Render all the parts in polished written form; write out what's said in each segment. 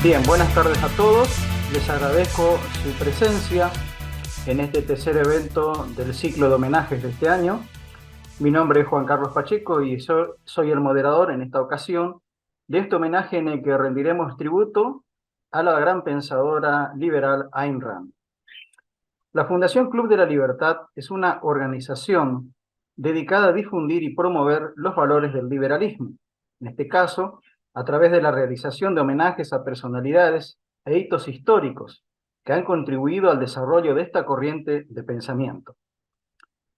Bien, buenas tardes a todos. Les agradezco su presencia en este tercer evento del ciclo de homenajes de este año. Mi nombre es Juan Carlos Pacheco y soy el moderador en esta ocasión de este homenaje en el que rendiremos tributo a la gran pensadora liberal Ayn Rand. La Fundación Club de la Libertad es una organización dedicada a difundir y promover los valores del liberalismo, en este caso, a través de la realización de homenajes a personalidades e hitos históricos que han contribuido al desarrollo de esta corriente de pensamiento.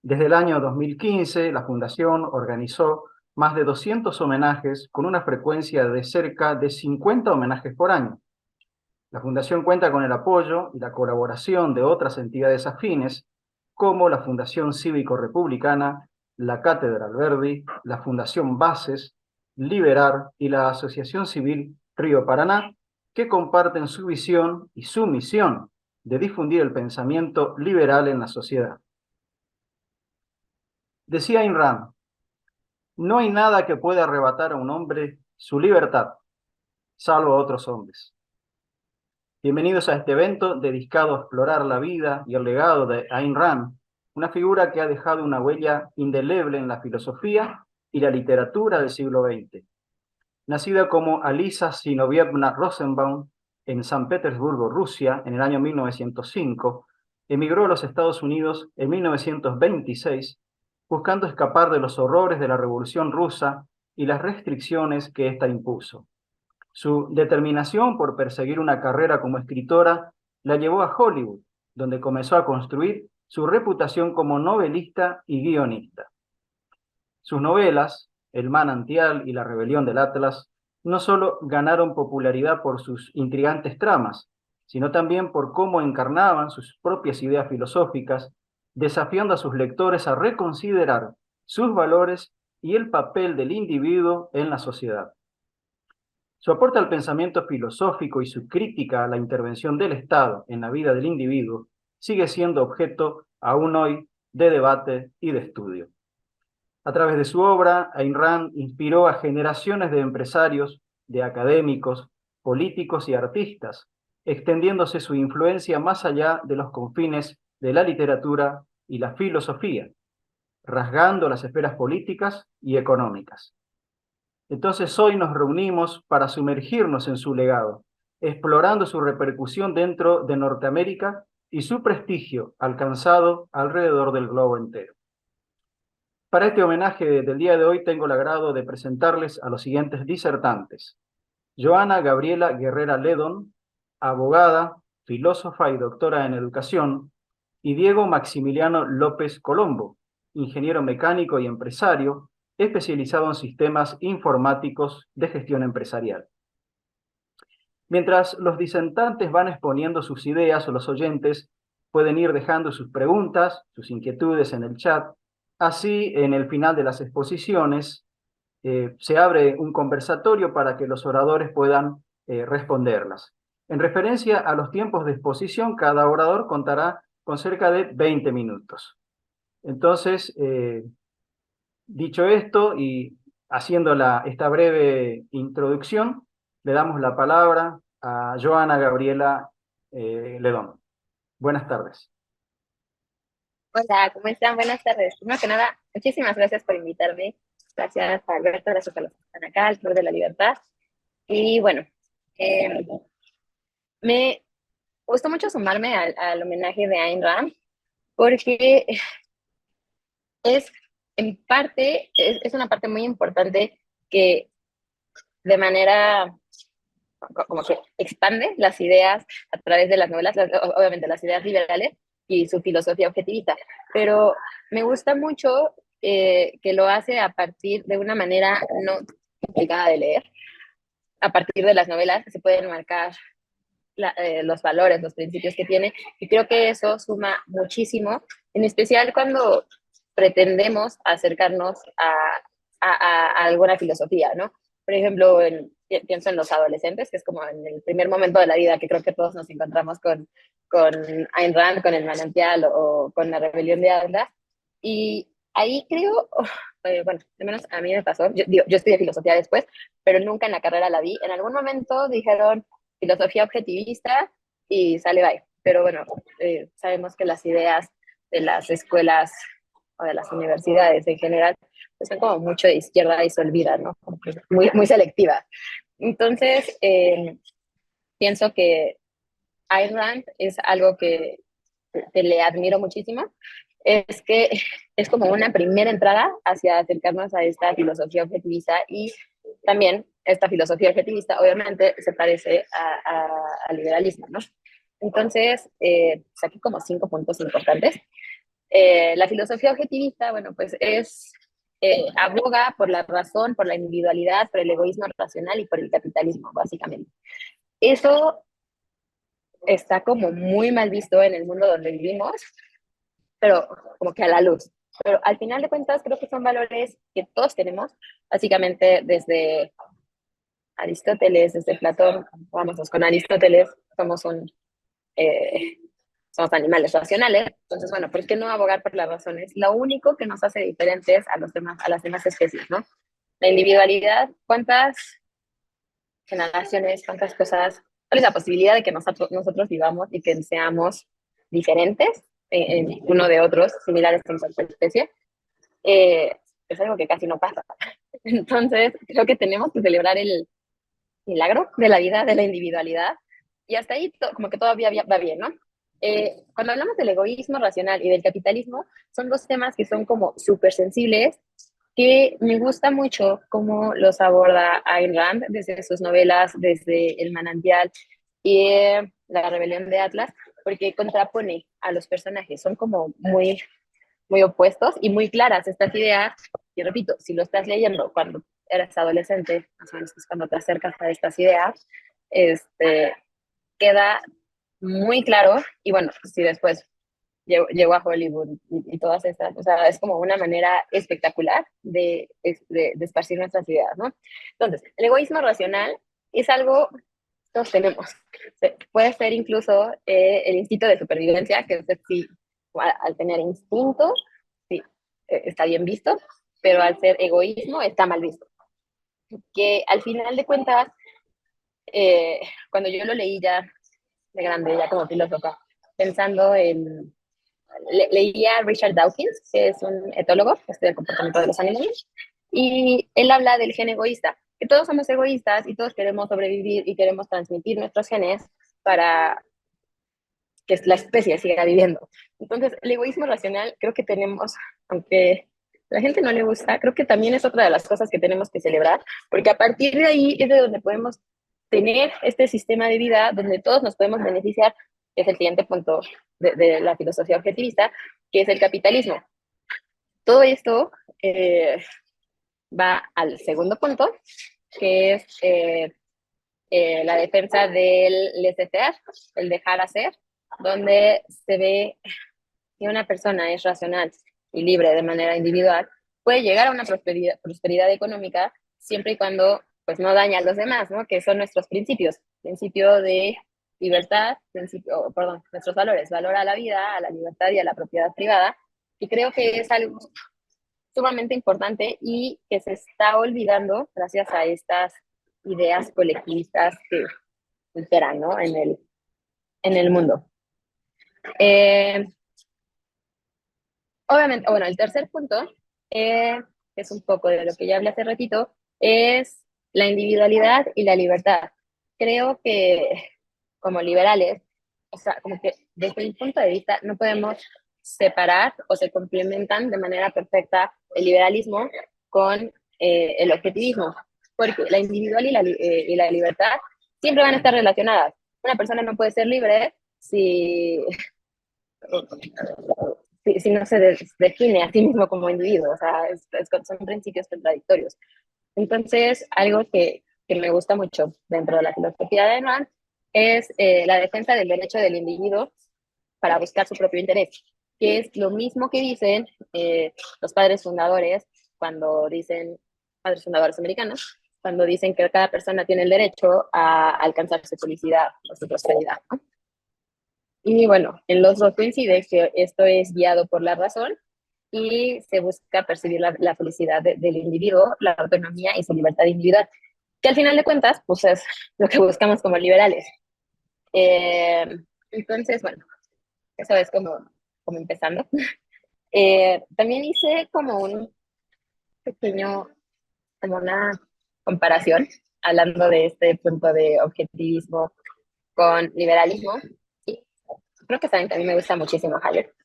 Desde el año 2015, la Fundación organizó más de 200 homenajes con una frecuencia de cerca de 50 homenajes por año. La Fundación cuenta con el apoyo y la colaboración de otras entidades afines, como la Fundación Cívico-Republicana, la Cátedra Alberdi, la Fundación Bases, Liberar y la Asociación Civil Río Paraná, que comparten su visión y su misión de difundir el pensamiento liberal en la sociedad. Decía Ayn Rand, no hay nada que pueda arrebatar a un hombre su libertad, salvo a otros hombres. Bienvenidos a este evento dedicado a explorar la vida y el legado de Ayn Rand, una figura que ha dejado una huella indeleble en la filosofía y la literatura del siglo XX. Nacida como Alisa Zinovьevna Rosenbaum en San Petersburgo, Rusia, en el año 1905, emigró a los Estados Unidos en 1926, buscando escapar de los horrores de la Revolución Rusa y las restricciones que ésta impuso. Su determinación por perseguir una carrera como escritora la llevó a Hollywood, donde comenzó a construir su reputación como novelista y guionista. Sus novelas, El manantial y La rebelión del Atlas, no solo ganaron popularidad por sus intrigantes tramas, sino también por cómo encarnaban sus propias ideas filosóficas, desafiando a sus lectores a reconsiderar sus valores y el papel del individuo en la sociedad. Su aporte al pensamiento filosófico y su crítica a la intervención del Estado en la vida del individuo sigue siendo objeto aún hoy de debate y de estudio. A través de su obra, Ayn Rand inspiró a generaciones de empresarios, de académicos, políticos y artistas, extendiéndose su influencia más allá de los confines de la literatura y la filosofía, rasgando las esferas políticas y económicas. Entonces hoy nos reunimos para sumergirnos en su legado, explorando su repercusión dentro de Norteamérica y su prestigio alcanzado alrededor del globo entero. Para este homenaje del día de hoy tengo el agrado de presentarles a los siguientes disertantes. Joana Gabriela Guerrera Ledón, abogada, filósofa y doctora en educación, y Diego Maximiliano López Colombo, ingeniero mecánico y empresario, especializado en sistemas informáticos de gestión empresarial. Mientras los disertantes van exponiendo sus ideas, los oyentes pueden ir dejando sus preguntas, sus inquietudes en el chat. Así, en el final de las exposiciones, se abre un conversatorio para que los oradores puedan responderlas. En referencia a los tiempos de exposición, cada orador contará con cerca de 20 minutos. Entonces, dicho esto y haciendo esta breve introducción, le damos la palabra a Joana Gabriela Ledón. Buenas tardes. Hola, ¿cómo están? Buenas tardes. Primero que nada, muchísimas gracias por invitarme. Gracias a Alberto, gracias a los que están acá, al Club de la Libertad. Y bueno, eh, me gustó mucho sumarme al homenaje de Ayn Rand porque es, en parte, es una parte muy importante que de manera como que expande las ideas a través de las novelas, obviamente las ideas liberales y su filosofía objetivista, pero me gusta mucho que lo hace a partir de una manera no complicada de leer. A partir de las novelas se pueden marcar los valores, los principios que tiene, y creo que eso suma muchísimo, en especial cuando pretendemos acercarnos a alguna filosofía, ¿no? Por ejemplo, pienso en los adolescentes, que es como en el primer momento de la vida que creo que todos nos encontramos con Ayn Rand, con el manantial o con la rebelión de Atlas, y ahí creo, bueno, al menos a mí me pasó, yo estudié filosofía después, pero nunca en la carrera la vi. En algún momento dijeron filosofía objetivista y sale bye. Pero bueno, sabemos que las ideas de las escuelas o de las universidades en general pues son como mucho de izquierda y se olvidan, ¿no? Como que muy, muy selectiva. Entonces, pienso que Ayn Rand es algo que le admiro muchísimo, es que es como una primera entrada hacia acercarnos a esta filosofía objetivista y también esta filosofía objetivista obviamente se parece al liberalismo, ¿no? Entonces, saqué como 5 puntos importantes. La filosofía objetivista, bueno, pues aboga por la razón, por la individualidad, por el egoísmo racional y por el capitalismo, básicamente. Eso está como muy mal visto en el mundo donde vivimos, pero como que a la luz. Pero al final de cuentas creo que son valores que todos tenemos, básicamente desde Aristóteles, desde Platón, vamos con Aristóteles, somos eh, somos animales racionales, entonces bueno, ¿por qué no abogar por las razones? Lo único que nos hace diferentes a las demás especies, ¿no? La individualidad, ¿cuántas generaciones, cuántas cosas, cuál es la posibilidad de que nosotros vivamos y que seamos diferentes uno de otros, similares en cualquier especie? Es algo que casi no pasa. Entonces, creo que tenemos que celebrar el milagro de la vida, de la individualidad, y hasta ahí como que todavía va bien, ¿no? Cuando hablamos del egoísmo racional y del capitalismo, son dos temas que son como súper sensibles, que me gusta mucho cómo los aborda Ayn Rand desde sus novelas, desde El manantial y La rebelión de Atlas, porque contrapone a los personajes, son como muy, muy opuestos y muy claras estas ideas. Y repito, si lo estás leyendo cuando eres adolescente, más o menos es cuando te acercas a estas ideas, este, queda muy claro. Y bueno, si después llegó a Hollywood y todas estas, o sea, es como una manera espectacular de esparcir nuestras ideas, ¿no? Entonces, el egoísmo racional es algo que todos tenemos. Puede ser incluso el instinto de supervivencia, que es decir, al tener instinto, sí, está bien visto, pero al ser egoísmo está mal visto. Que al final de cuentas, cuando yo lo leí ya de grande, ya como filósofa, pensando en leía a Richard Dawkins, que es un etólogo que estudia el comportamiento de los animales, y él habla del gen egoísta, que todos somos egoístas y todos queremos sobrevivir y queremos transmitir nuestros genes para que la especie siga viviendo. Entonces, el egoísmo racional creo que tenemos, aunque a la gente no le gusta, creo que también es otra de las cosas que tenemos que celebrar, porque a partir de ahí es de donde podemos tener este sistema de vida donde todos nos podemos beneficiar, que es el siguiente punto de la filosofía objetivista, que es el capitalismo. Todo esto va al segundo punto, que es la defensa del laissez-faire, el dejar hacer, donde se ve que una persona es racional y libre de manera individual, puede llegar a una prosperidad económica siempre y cuando pues no daña a los demás, ¿no? Que son nuestros principios, principio de libertad, perdón, nuestros valores, valor a la vida, a la libertad y a la propiedad privada, y creo que es algo sumamente importante y que se está olvidando gracias a estas ideas colectivistas que imperan, ¿no? En el mundo. Eh, Obviamente, bueno, el tercer punto, que es un poco de lo que ya hablé hace ratito, es la individualidad y la libertad. Creo que como liberales, o sea, como que desde mi punto de vista no podemos separar o se complementan de manera perfecta el liberalismo con el objetivismo, porque la individual y la libertad siempre van a estar relacionadas. Una persona no puede ser libre si no se define a sí mismo como individuo, o sea, son principios contradictorios. Entonces, algo que me gusta mucho dentro de la filosofía de Ayn es la defensa del derecho del individuo para buscar su propio interés, que es lo mismo que dicen los padres fundadores cuando dicen, padres fundadores americanos, cuando dicen que cada persona tiene el derecho a alcanzar su felicidad o su prosperidad, ¿no? Y bueno, en los dos coincide que esto es guiado por la razón y se busca percibir la felicidad del individuo, la autonomía y su libertad individual. que al final de cuentas, pues es lo que buscamos como liberales. Eh, entonces, bueno, eso es como empezando. También hice como un pequeño, como una comparación, hablando de este punto de objetivismo con liberalismo. Y creo que saben que a mí me gusta muchísimo Hayek.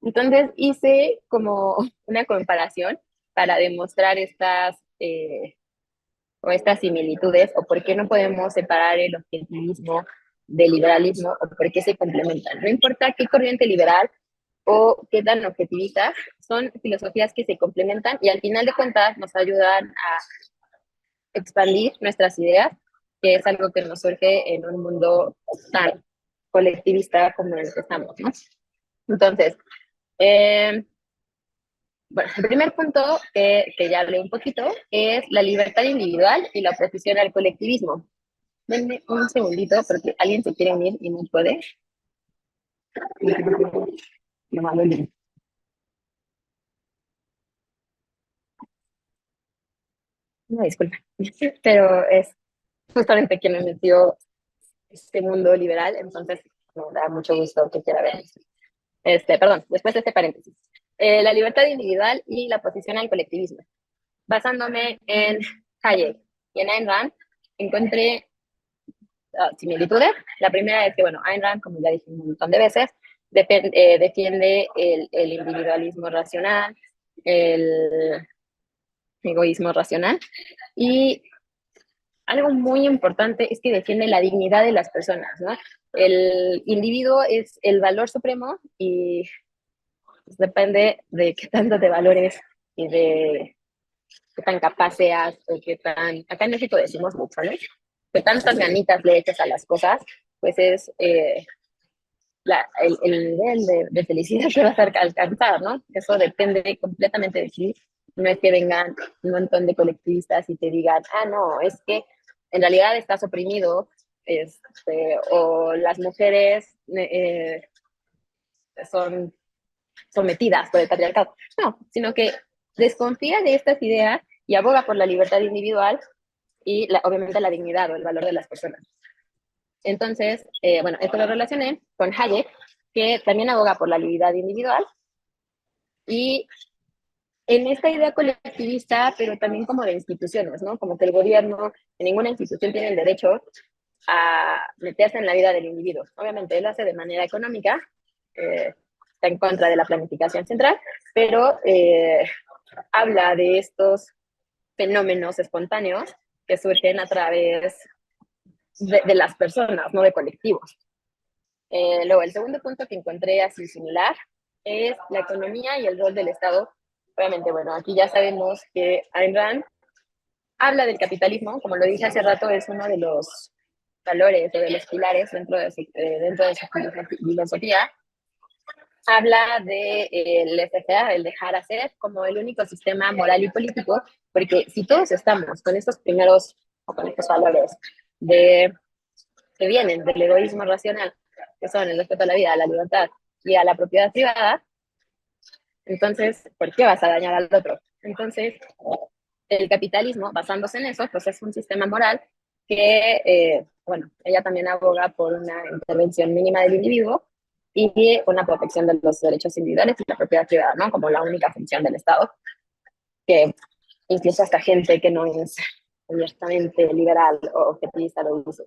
Entonces hice como una comparación para demostrar estas similitudes o por qué no podemos separar el objetivismo del liberalismo o por qué se complementan. No importa qué corriente liberal o qué tan objetivista, son filosofías que se complementan y al final de cuentas nos ayudan a expandir nuestras ideas, que es algo que nos surge en un mundo tan colectivista como en el que estamos, ¿no? Entonces, eh, bueno, el primer punto que ya hablé un poquito es la libertad individual y la oposición al colectivismo. Denme un segundito porque alguien se quiere unir y no puede. No, no, disculpa, pero es justamente quien me metió este mundo liberal, entonces me da mucho gusto que quiera ver. Perdón, después de este paréntesis. La libertad individual y la oposición al colectivismo. Basándome en Hayek y en Ayn Rand, encontré similitudes. La primera es que, bueno, Ayn Rand, como ya dije un montón de veces, defiende el individualismo racional, el egoísmo racional, y algo muy importante es que defiende la dignidad de las personas, ¿no? El individuo es el valor supremo y pues, depende de qué tanto te valores y de qué tan capaz seas o qué tan, acá en México decimos mucho, ¿no? Que tantas ganitas le eches a las cosas, pues es el nivel de felicidad que vas a alcanzar, ¿no? Eso depende completamente de ti. No es que vengan un montón de colectivistas y te digan, ah, no, es que en realidad estás oprimido, o las mujeres son sometidas por el patriarcado. No, sino que desconfía de estas ideas y aboga por la libertad individual y obviamente la dignidad o el valor de las personas. Entonces, bueno, esto lo relacioné con Hayek, que también aboga por la libertad individual y en esta idea colectivista, pero también como de instituciones, ¿no? Como que el gobierno, en ninguna institución tiene el derecho a meterse en la vida del individuo. Obviamente él lo hace de manera económica, está en contra de la planificación central, pero habla de estos fenómenos espontáneos que surgen a través de las personas, no de colectivos. Luego, el segundo punto que encontré así similar es la economía y el rol del Estado. Obviamente, bueno, aquí ya sabemos que Ayn Rand habla del capitalismo, como lo dije hace rato, es uno de los valores o de los pilares dentro de su filosofía. Habla de laissez-faire, el dejar hacer, como el único sistema moral y político, porque si todos estamos con estos primeros o con estos valores que vienen del egoísmo racional, que son el respeto a la vida, a la libertad y a la propiedad privada, entonces, ¿por qué vas a dañar al otro? Entonces, el capitalismo, basándose en eso, pues es un sistema moral que, bueno, ella también aboga por una intervención mínima del individuo y una protección de los derechos individuales y la propiedad privada, ¿no? Como la única función del Estado, que incluso hasta gente que no es abiertamente liberal o objetivista lo dice.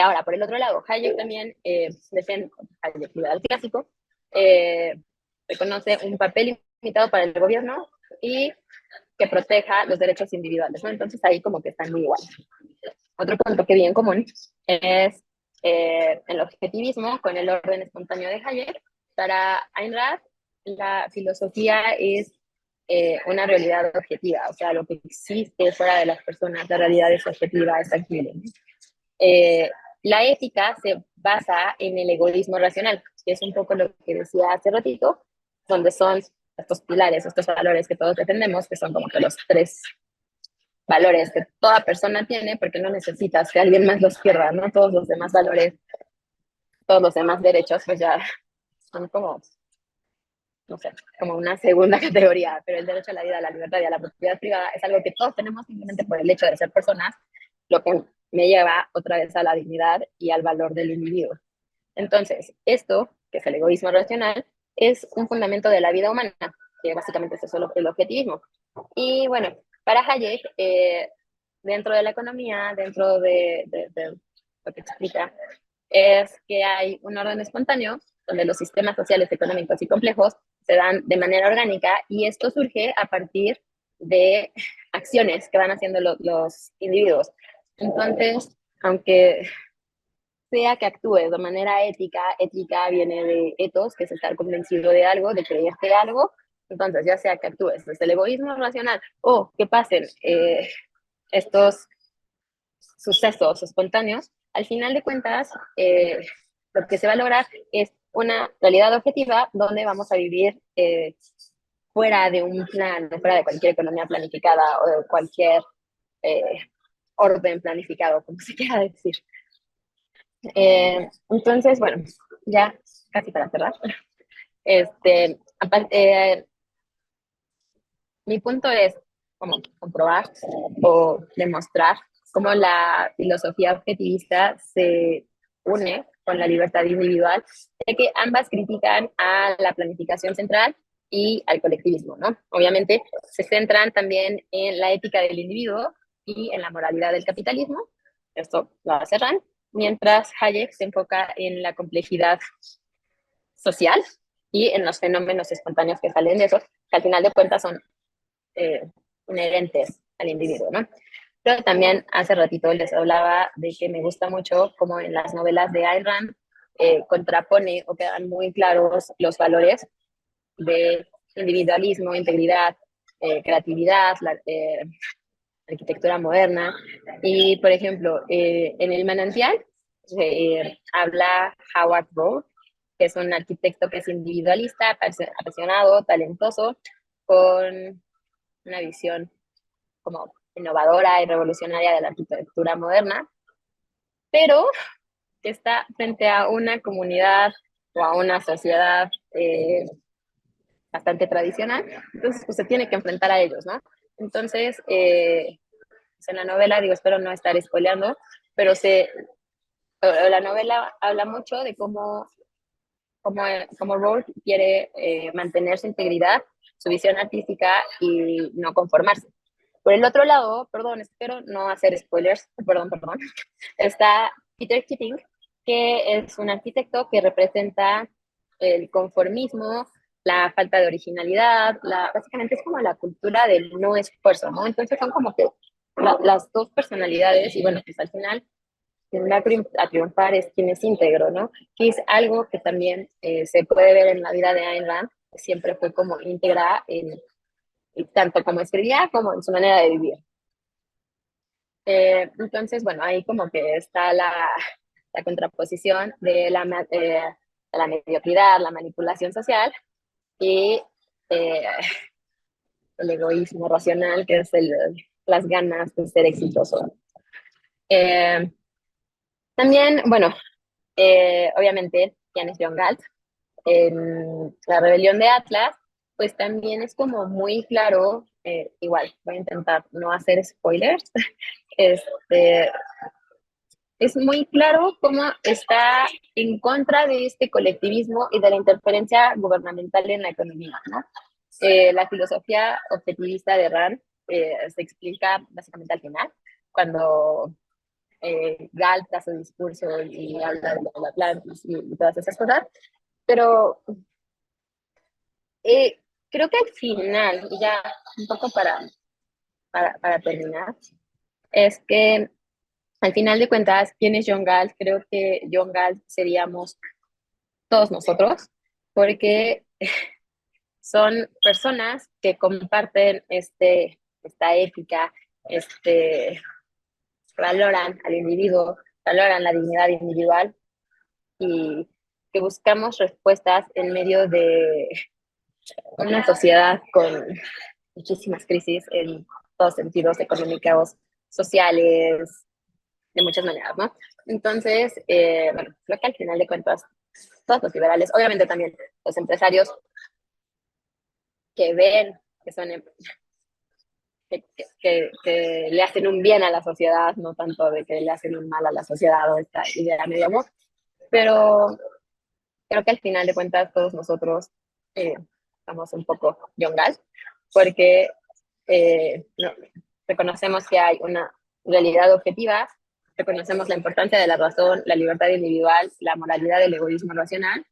Ahora, por el otro lado, Hayek también defiende, Hayek liberal clásico, reconoce un papel limitado para el gobierno y que proteja los derechos individuales, ¿no? Entonces ahí como que están muy igual. Otro punto que vi en común es el objetivismo con el orden espontáneo de Hayek. Para Ayn Rand, la filosofía es una realidad objetiva, o sea, lo que existe fuera de las personas, la realidad es objetiva, es tangible. Eh, la ética se basa en el egoísmo racional, que es un poco lo que decía hace ratito, donde son estos pilares, estos valores que todos defendemos, que son como que los tres valores que toda persona tiene, porque no necesitas que alguien más los pierda, ¿no? Todos los demás valores, todos los demás derechos, pues ya son como no sé, como una segunda categoría, pero el derecho a la vida, a la libertad y a la propiedad privada es algo que todos tenemos simplemente por el hecho de ser personas, lo que me lleva otra vez a la dignidad y al valor del individuo. Entonces, esto, que es el egoísmo racional, es un fundamento de la vida humana, que básicamente es solo el objetivismo. Y bueno, para Hayek, dentro de la economía, dentro de lo que explica, es que hay un orden espontáneo donde los sistemas sociales, económicos y complejos se dan de manera orgánica y esto surge a partir de acciones que van haciendo los individuos. Entonces, aunque sea que actúes de manera ética, ética viene de ethos, que es estar convencido de algo, de creerte algo, entonces ya sea que actúes desde el egoísmo racional o que pasen estos sucesos espontáneos, al final de cuentas, lo que se va a lograr es una realidad objetiva donde vamos a vivir fuera de un plan, fuera de cualquier economía planificada o de cualquier eh, orden planificado, como se quiera decir. Entonces, bueno, ya casi para cerrar. Aparte, mi punto es como comprobar o demostrar cómo la filosofía objetivista se une con la libertad individual, ya que ambas critican a la planificación central y al colectivismo, ¿no? Obviamente se centran también en la ética del individuo y en la moralidad del capitalismo, esto lo hace Rand, mientras Hayek se enfoca en la complejidad social y en los fenómenos espontáneos que salen de eso, que al final de cuentas son eh, inherentes al individuo, ¿no? Pero también hace ratito les hablaba de que me gusta mucho como en las novelas de Ayn Rand contrapone o quedan muy claros los valores de individualismo, integridad, creatividad, arquitectura moderna. Y, por ejemplo, en El Manantial habla Howard Rowe, que es un arquitecto que es individualista, apasionado, talentoso, con una visión como innovadora y revolucionaria de la arquitectura moderna, pero que está frente a una comunidad o a una sociedad bastante tradicional, entonces pues se tiene que enfrentar a ellos, ¿no? Entonces, en la novela, digo, espero no estar spoileando, pero la novela habla mucho de cómo Rourke quiere mantener su integridad, su visión artística y no conformarse. Por el otro lado, perdón, espero no hacer spoilers, perdón, está Peter Keating, que es un arquitecto que representa el conformismo, la falta de originalidad, básicamente es como la cultura del no esfuerzo, ¿no? Entonces son como que las dos personalidades y bueno, pues al final quien va a triunfar es quien es íntegro, ¿no? Que es algo que también se puede ver en la vida de Ayn Rand, que siempre fue como íntegra tanto como escribía como en su manera de vivir. Entonces, bueno, ahí como que está la contraposición de la mediocridad, la manipulación social y eh, el egoísmo racional, que es las ganas de ser exitoso. Eh, También, bueno, obviamente, Janis John Galt, en La Rebelión de Atlas, pues también es como muy claro, igual, voy a intentar no hacer spoilers, este, es muy claro cómo está en contra de este colectivismo y de la interferencia gubernamental en la economía, ¿no? La filosofía objetivista de Rand se explica básicamente al final, cuando Galt da su discurso y habla de la Atlantis y todas esas cosas, pero creo que al final, y ya un poco para terminar, es que al final de cuentas, ¿quién es John Galt? Creo que John Galt seríamos todos nosotros, porque son personas que comparten esta ética, valoran al individuo, valoran la dignidad individual y que buscamos respuestas en medio de una sociedad con muchísimas crisis en todos sentidos, económicos, sociales, de muchas maneras, ¿no? Entonces, bueno, creo que al final de cuentas, todos los liberales, obviamente también los empresarios, que ven que son que le hacen un bien a la sociedad, no tanto de que le hacen un mal a la sociedad o esta idea medio amor, pero creo que al final de cuentas todos nosotros estamos un poco yongas, porque no, reconocemos que hay una realidad objetiva, reconocemos la importancia de la razón, la libertad individual, la moralidad del egoísmo racional,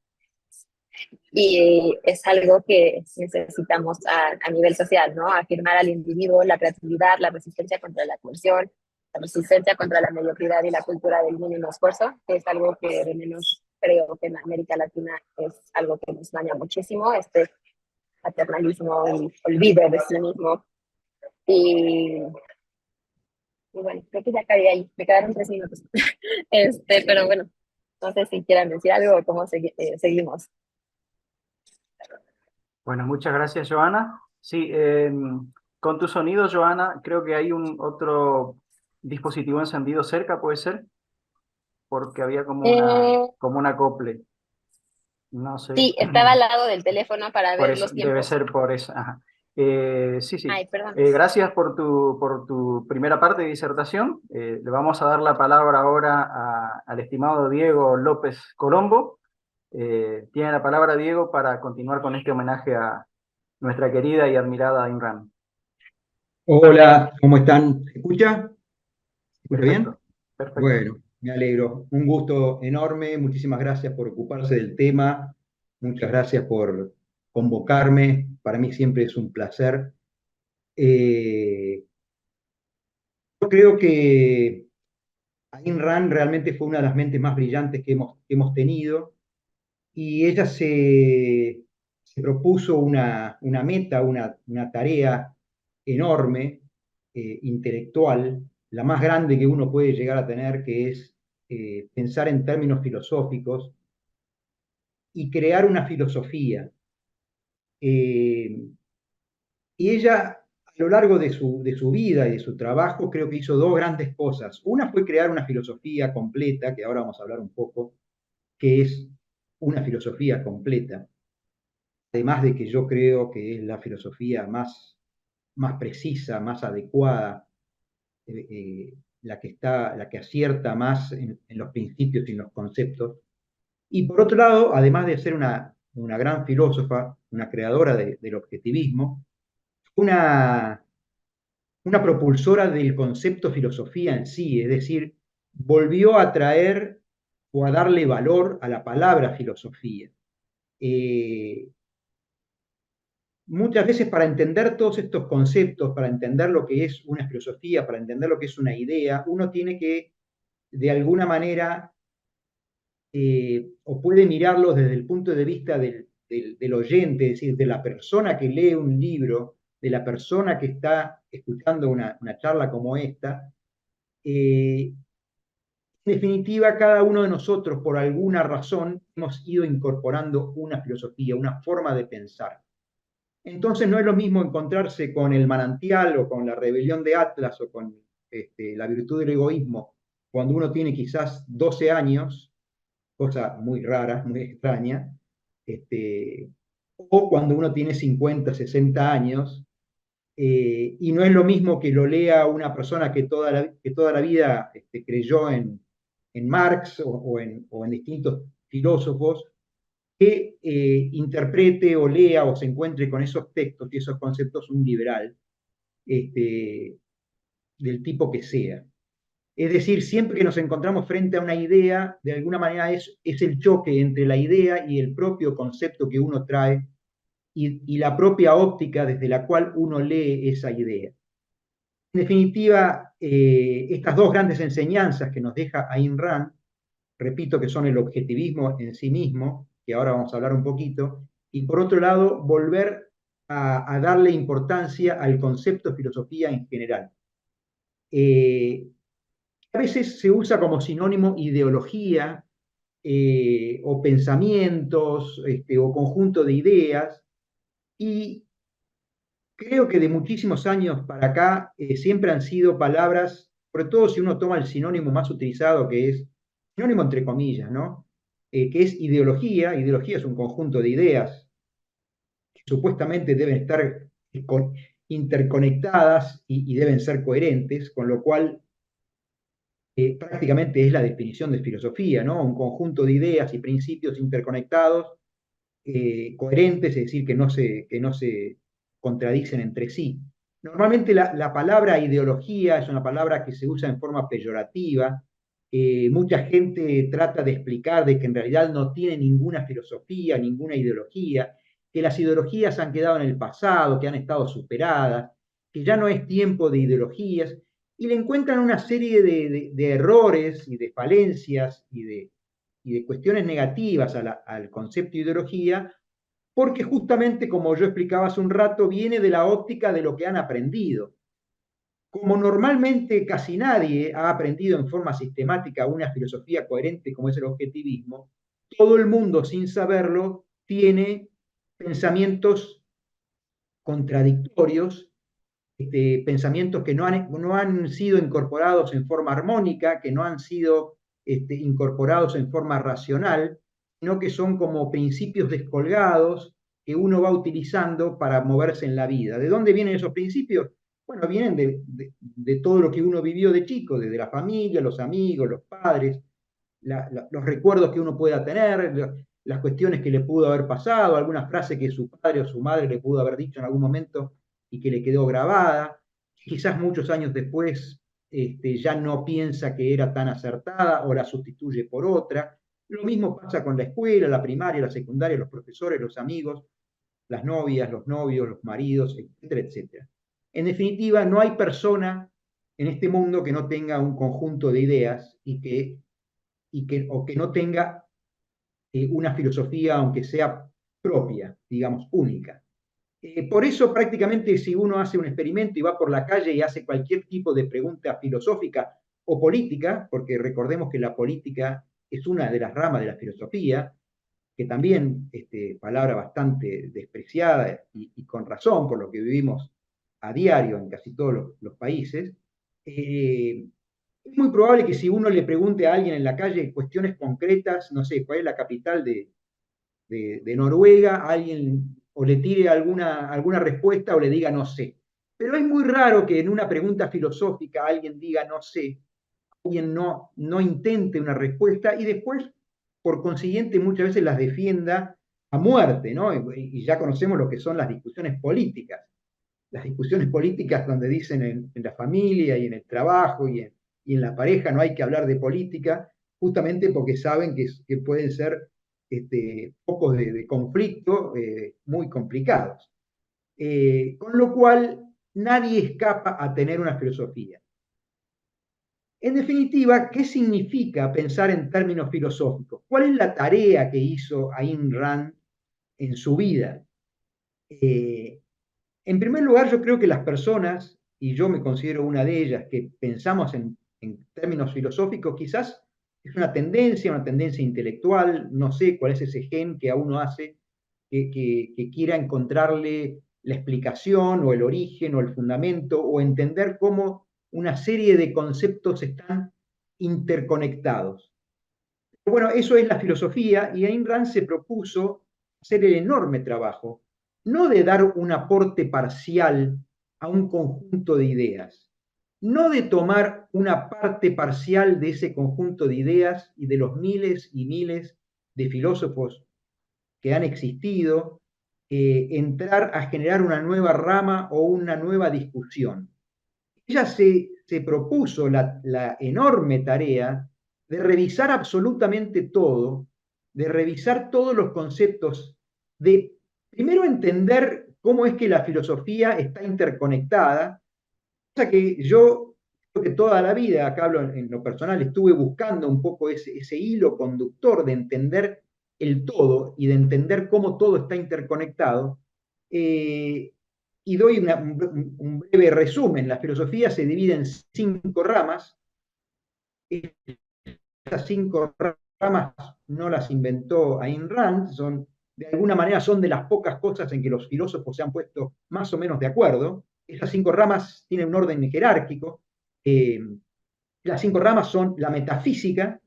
y es algo que necesitamos a nivel social, ¿no? Afirmar al individuo la creatividad, la resistencia contra la coerción, la resistencia contra la mediocridad y la cultura del mínimo esfuerzo, que es algo que de menos creo que en América Latina es algo que nos daña muchísimo, este paternalismo, el olvido de sí mismo. Y bueno, creo que ya acabé ahí, me quedaron 3 minutos. Pero bueno, no sé si quieran decir algo o cómo seguimos. Bueno, muchas gracias, Joana. Sí, con tu sonido, Joana, creo que hay un otro dispositivo encendido cerca, ¿puede ser? Porque había Eh, como un acople. No sé. sí, estaba al lado del teléfono para Por ver eso, los debe tiempos. ser por eso. Ajá. Sí, sí. Ay, perdón. Gracias por tu primera parte de disertación. Le vamos a dar la palabra ahora al estimado Diego López Colombo. Tiene la palabra Diego para continuar con este homenaje a nuestra querida y admirada Ayn Rand. Hola, ¿cómo están? ¿Se escucha? ¿Se escucha bien? Perfecto, perfecto. Bueno, me alegro. Un gusto enorme. Muchísimas gracias por ocuparse del tema. Muchas gracias por convocarme. Para mí siempre es un placer. Eh, yo creo que Ayn Rand realmente fue una de las mentes más brillantes que hemos tenido y ella se propuso una meta, una tarea enorme, intelectual, la más grande que uno puede llegar a tener, que es pensar en términos filosóficos y crear una filosofía. Eh, y ella, a lo largo de su vida y de su trabajo, creo que hizo dos grandes cosas. Una fue crear una filosofía completa, que ahora vamos a hablar un poco, que es una filosofía completa. Además de que yo creo que es la filosofía más precisa, más adecuada, la que acierta más en los principios y en los conceptos. Y por otro lado, además de ser una gran filósofa, una creadora del objetivismo, una, una propulsora del concepto filosofía en sí, es decir, volvió a traer o a darle valor a la palabra filosofía. Eh, Muchas veces para entender todos estos conceptos, para entender lo que es una filosofía, para entender lo que es una idea, uno tiene que, de alguna manera, o puede mirarlos desde el punto de vista del oyente, es decir, de la persona que lee un libro, de la persona que está escuchando una charla como esta. En definitiva, cada uno de nosotros, por alguna razón, hemos ido incorporando una filosofía, una forma de pensar. Entonces no es lo mismo encontrarse con el manantial o con la rebelión de Atlas o con la virtud del egoísmo cuando uno tiene quizás 12 años, cosa muy rara, muy extraña, o cuando uno tiene 50, 60 años, y no es lo mismo que lo lea una persona que toda la vida creyó en Marx o en distintos filósofos, que interprete o lea o se encuentre con esos textos y esos conceptos un liberal, este, del tipo que sea. Es decir, siempre que nos encontramos frente a una idea, de alguna manera es el choque entre la idea y el propio concepto que uno trae y la propia óptica desde la cual uno lee esa idea. En definitiva, estas dos grandes enseñanzas que nos deja Ayn Rand, repito que son el objetivismo en sí mismo, que ahora vamos a hablar un poquito, y por otro lado, volver a darle importancia al concepto de filosofía en general. A veces se usa como sinónimo ideología o pensamientos o conjunto de ideas, y creo que de muchísimos años para acá siempre han sido palabras, sobre todo si uno toma el sinónimo más utilizado, que es, sinónimo entre comillas, ¿no? Que es ideología. Ideología es un conjunto de ideas que supuestamente deben estar interconectadas y deben ser coherentes, con lo cual prácticamente es la definición de filosofía, ¿no? Un conjunto de ideas y principios interconectados, coherentes, es decir, que no se contradicen entre sí. Normalmente la palabra ideología es una palabra que se usa en forma peyorativa. Mucha gente trata de explicar de que en realidad no tiene ninguna filosofía, ninguna ideología, que las ideologías han quedado en el pasado, que han estado superadas, que ya no es tiempo de ideologías, y le encuentran una serie de errores y de falencias y de cuestiones negativas al concepto de ideología, porque justamente, como yo explicaba hace un rato, viene de la óptica de lo que han aprendido. Como normalmente casi nadie ha aprendido en forma sistemática una filosofía coherente como es el objetivismo, todo el mundo, sin saberlo, tiene pensamientos contradictorios, pensamientos que no han sido incorporados en forma armónica, que no han sido incorporados en forma racional, sino que son como principios descolgados que uno va utilizando para moverse en la vida. ¿De dónde vienen esos principios? Bueno, vienen de todo lo que uno vivió de chico, desde la familia, los amigos, los padres, los recuerdos que uno pueda tener, las cuestiones que le pudo haber pasado, alguna frase que su padre o su madre le pudo haber dicho en algún momento y que le quedó grabada. Quizás muchos años después ya no piensa que era tan acertada o la sustituye por otra. Lo mismo pasa con la escuela, la primaria, la secundaria, los profesores, los amigos, las novias, los novios, los maridos, etcétera, etcétera. En definitiva, no hay persona en este mundo que no tenga un conjunto de ideas o que no tenga una filosofía, aunque sea propia, digamos, única. Por eso prácticamente si uno hace un experimento y va por la calle y hace cualquier tipo de pregunta filosófica o política, porque recordemos que la política es una de las ramas de la filosofía, que también, palabra bastante despreciada y con razón por lo que vivimos a diario en casi todos los países, es muy probable que si uno le pregunte a alguien en la calle cuestiones concretas, no sé, cuál es la capital de Noruega, alguien o le tire alguna respuesta o le diga no sé. Pero es muy raro que en una pregunta filosófica alguien diga no sé, alguien no intente una respuesta y después, por consiguiente, muchas veces las defienda a muerte, ¿no? Y ya conocemos lo que son las discusiones políticas. Las discusiones políticas donde dicen en la familia y en el trabajo y en la pareja no hay que hablar de política, justamente porque saben que pueden ser focos de conflicto muy complicados. Con lo cual, nadie escapa a tener una filosofía. En definitiva, ¿qué significa pensar en términos filosóficos? ¿Cuál es la tarea que hizo Ayn Rand en su vida? En primer lugar, yo creo que las personas, y yo me considero una de ellas, que pensamos en términos filosóficos, quizás es una tendencia intelectual, no sé cuál es ese gen que a uno hace que quiera encontrarle la explicación o el origen o el fundamento o entender cómo una serie de conceptos están interconectados. Bueno, eso es la filosofía y Ayn Rand se propuso hacer el enorme trabajo, no de dar un aporte parcial a un conjunto de ideas, no de tomar una parte parcial de ese conjunto de ideas y de los miles y miles de filósofos que han existido, entrar a generar una nueva rama o una nueva discusión. Ella se propuso la enorme tarea de revisar absolutamente todo, de revisar todos los conceptos, de primero entender cómo es que la filosofía está interconectada, cosa que yo creo que toda la vida, acá hablo en lo personal, estuve buscando un poco ese hilo conductor de entender el todo y de entender cómo todo está interconectado. Y doy un breve resumen. La filosofía se divide en 5 ramas. Estas 5 ramas no las inventó Ayn Rand, de alguna manera son de las pocas cosas en que los filósofos se han puesto más o menos de acuerdo. Estas 5 ramas tienen un orden jerárquico. Las 5 ramas son la metafísica,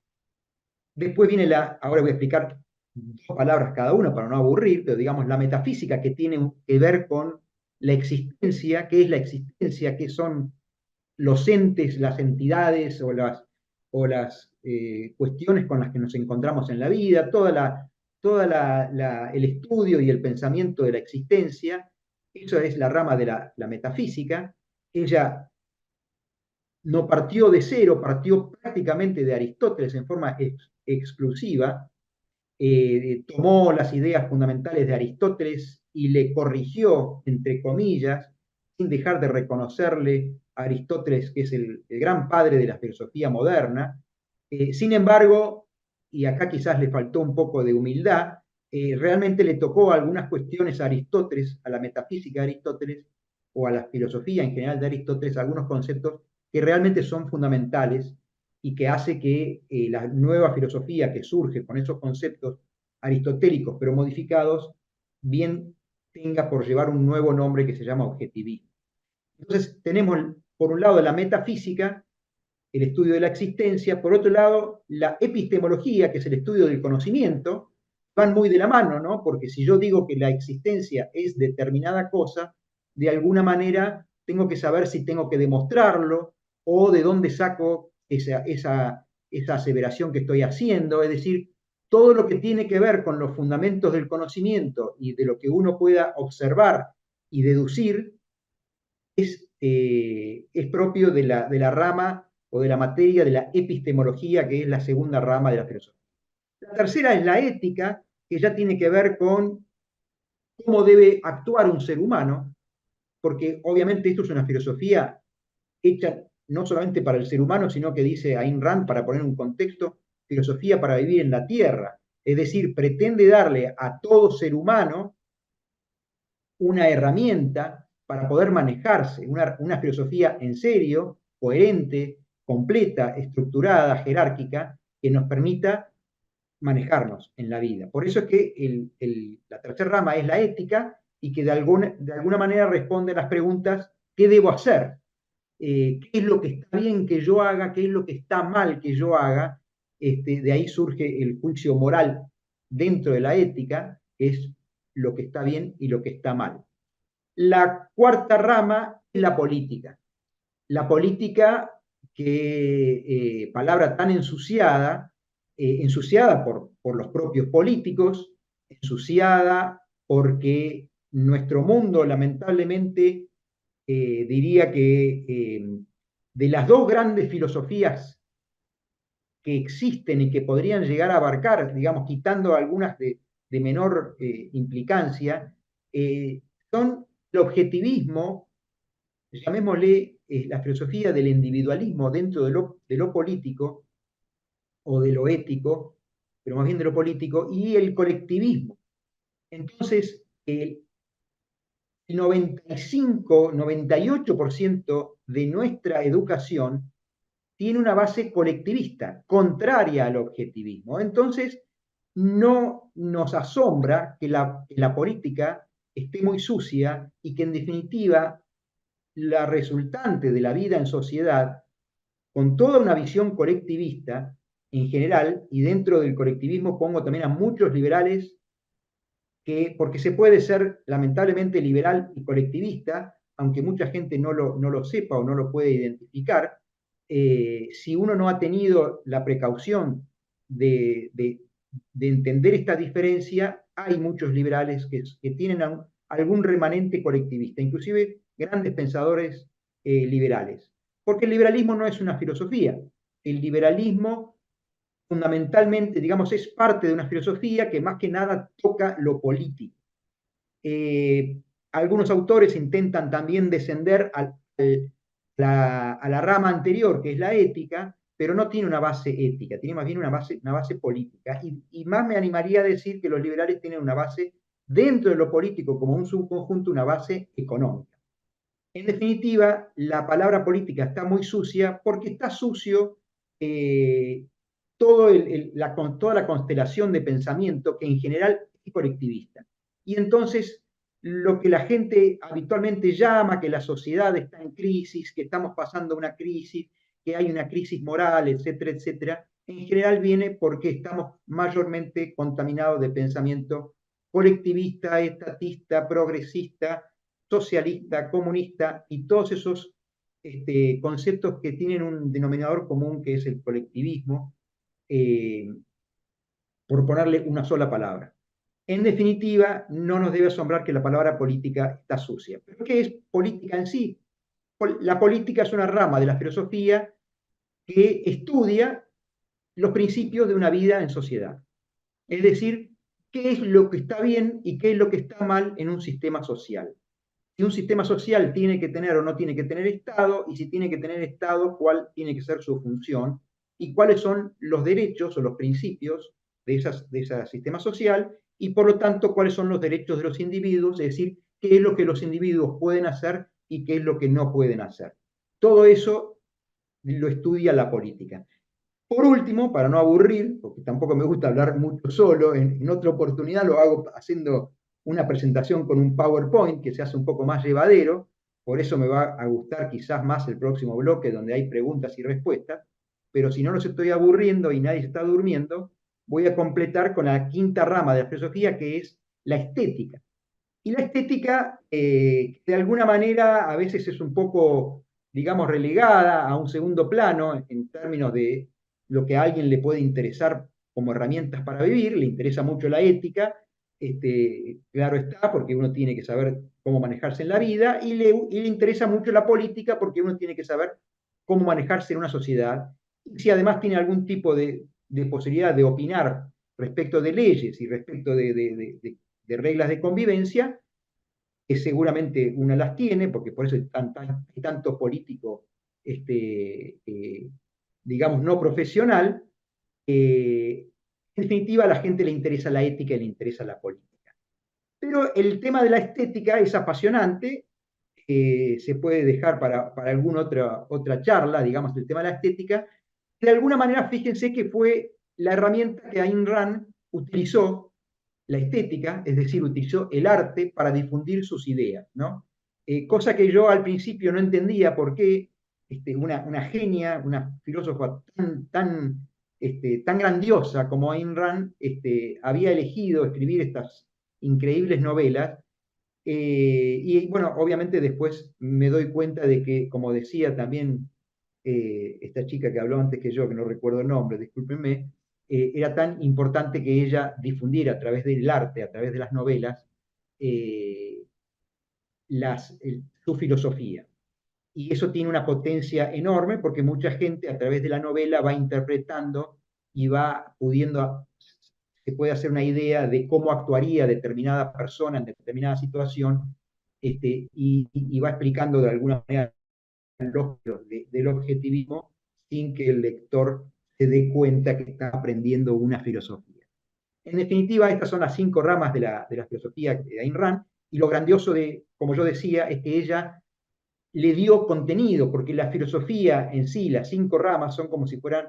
después viene ahora voy a explicar dos palabras cada uno para no aburrir, pero digamos la metafísica que tiene que ver con la existencia, qué es la existencia, qué son los entes, las entidades o las cuestiones con las que nos encontramos en la vida, el estudio y el pensamiento de la existencia. Eso es la rama de la metafísica. Ella no partió de cero, partió prácticamente de Aristóteles en forma exclusiva, tomó las ideas fundamentales de Aristóteles y le corrigió, entre comillas, sin dejar de reconocerle a Aristóteles que es el gran padre de la filosofía moderna. Sin embargo, y acá quizás le faltó un poco de humildad, realmente le tocó algunas cuestiones a Aristóteles, a la metafísica de Aristóteles, o a la filosofía en general de Aristóteles, algunos conceptos que realmente son fundamentales y que hace que la nueva filosofía que surge con esos conceptos aristotélicos pero modificados, bien tenga por llevar un nuevo nombre que se llama objetivismo. Entonces tenemos por un lado la metafísica, el estudio de la existencia, por otro lado la epistemología, que es el estudio del conocimiento, van muy de la mano, ¿no? Porque si yo digo que la existencia es determinada cosa, de alguna manera tengo que saber si tengo que demostrarlo o de dónde saco esa aseveración que estoy haciendo, es decir, todo lo que tiene que ver con los fundamentos del conocimiento y de lo que uno pueda observar y deducir es propio de la rama o de la materia de la epistemología, que es la segunda rama de la filosofía. La tercera es la ética, que ya tiene que ver con cómo debe actuar un ser humano, porque obviamente esto es una filosofía hecha no solamente para el ser humano, sino que dice Ayn Rand, para poner un contexto, filosofía para vivir en la tierra. Es decir, pretende darle a todo ser humano una herramienta para poder manejarse, una filosofía en serio, coherente, completa, estructurada, jerárquica, que nos permita manejarnos en la vida. Por eso es que la tercera rama es la ética y que de alguna manera responde a las preguntas, ¿qué debo hacer? ¿Qué es lo que está bien que yo haga? ¿Qué es lo que está mal que yo haga? De ahí surge el juicio moral dentro de la ética, que es lo que está bien y lo que está mal. La cuarta rama es la política. La política, que palabra tan ensuciada, ensuciada por los propios políticos, ensuciada porque nuestro mundo lamentablemente diría que de las dos grandes filosofías que existen y que podrían llegar a abarcar, digamos, quitando algunas de menor implicancia, son el objetivismo, llamémosle la filosofía del individualismo dentro de lo político o de lo ético, pero más bien de lo político, y el colectivismo. Entonces, el 95, 98% de nuestra educación tiene una base colectivista, contraria al objetivismo. Entonces, no nos asombra que la política esté muy sucia y que en definitiva la resultante de la vida en sociedad, con toda una visión colectivista en general, y dentro del colectivismo pongo también a muchos liberales, porque se puede ser lamentablemente liberal y colectivista, aunque mucha gente no lo sepa o no lo puede identificar, si uno no ha tenido la precaución de entender esta diferencia, hay muchos liberales que tienen algún remanente colectivista, inclusive grandes pensadores liberales. Porque el liberalismo no es una filosofía, el liberalismo fundamentalmente, digamos, es parte de una filosofía que más que nada toca lo político. Algunos autores intentan también descender a la rama anterior, que es la ética, pero no tiene una base ética, tiene más bien una base política. Y más me animaría a decir que los liberales tienen una base dentro de lo político como un subconjunto, una base económica. En definitiva, la palabra política está muy sucia porque está sucio toda la constelación de pensamiento que en general es colectivista. Y entonces lo que la gente habitualmente llama que la sociedad está en crisis, que estamos pasando una crisis, que hay una crisis moral, etcétera, etcétera, en general viene porque estamos mayormente contaminados de pensamiento colectivista, estatista, progresista, socialista, comunista y todos esos conceptos que tienen un denominador común que es el colectivismo, eh, por ponerle una sola palabra. En definitiva, no nos debe asombrar que la palabra política está sucia. ¿Pero qué es política en sí? La política es una rama de la filosofía que estudia los principios de una vida en sociedad. Es decir, qué es lo que está bien y qué es lo que está mal en un sistema social. Si un sistema social tiene que tener o no tiene que tener Estado, y si tiene que tener Estado, cuál tiene que ser su función, y cuáles son los derechos o los principios de ese sistema social, y por lo tanto, cuáles son los derechos de los individuos, es decir, qué es lo que los individuos pueden hacer y qué es lo que no pueden hacer. Todo eso lo estudia la política. Por último, para no aburrir, porque tampoco me gusta hablar mucho solo, en otra oportunidad lo hago haciendo una presentación con un PowerPoint que se hace un poco más llevadero, por eso me va a gustar quizás más el próximo bloque donde hay preguntas y respuestas, pero si no los estoy aburriendo y nadie se está durmiendo, voy a completar con la quinta rama de la filosofía, que es la estética. Y la estética, de alguna manera, a veces es un poco, digamos, relegada a un segundo plano en términos de lo que a alguien le puede interesar como herramientas para vivir, le interesa mucho la ética, claro está, porque uno tiene que saber cómo manejarse en la vida, y le interesa mucho la política porque uno tiene que saber cómo manejarse en una sociedad, y si además tiene algún tipo de posibilidad de opinar respecto de leyes y respecto de reglas de convivencia, que seguramente una las tiene, porque por eso hay tanto político, digamos, no profesional. En definitiva, a la gente le interesa la ética y le interesa la política. Pero el tema de la estética es apasionante, se puede dejar para alguna otra charla, digamos, el tema de la estética. De alguna manera, fíjense que fue la herramienta que Ayn Rand utilizó, la estética, es decir, utilizó el arte para difundir sus ideas, ¿no? Cosa que yo al principio no entendía por qué una genia, una filósofa tan grandiosa como Ayn Rand había elegido escribir estas increíbles novelas. Y bueno, obviamente después me doy cuenta de que, como decía también esta chica que habló antes que yo, que no recuerdo el nombre, discúlpenme, era tan importante que ella difundiera a través del arte, a través de las novelas, eh, su filosofía. Y eso tiene una potencia enorme porque mucha gente a través de la novela va interpretando y va pudiendo, se puede hacer una idea de cómo actuaría determinada persona en determinada situación, y va explicando de alguna manera del objetivismo sin que el lector se dé cuenta que está aprendiendo una filosofía. En definitiva, estas son las 5 ramas de la filosofía de Ayn Rand, y lo grandioso de, como yo decía, es que ella le dio contenido, porque la filosofía en sí, las 5 ramas, son como si fueran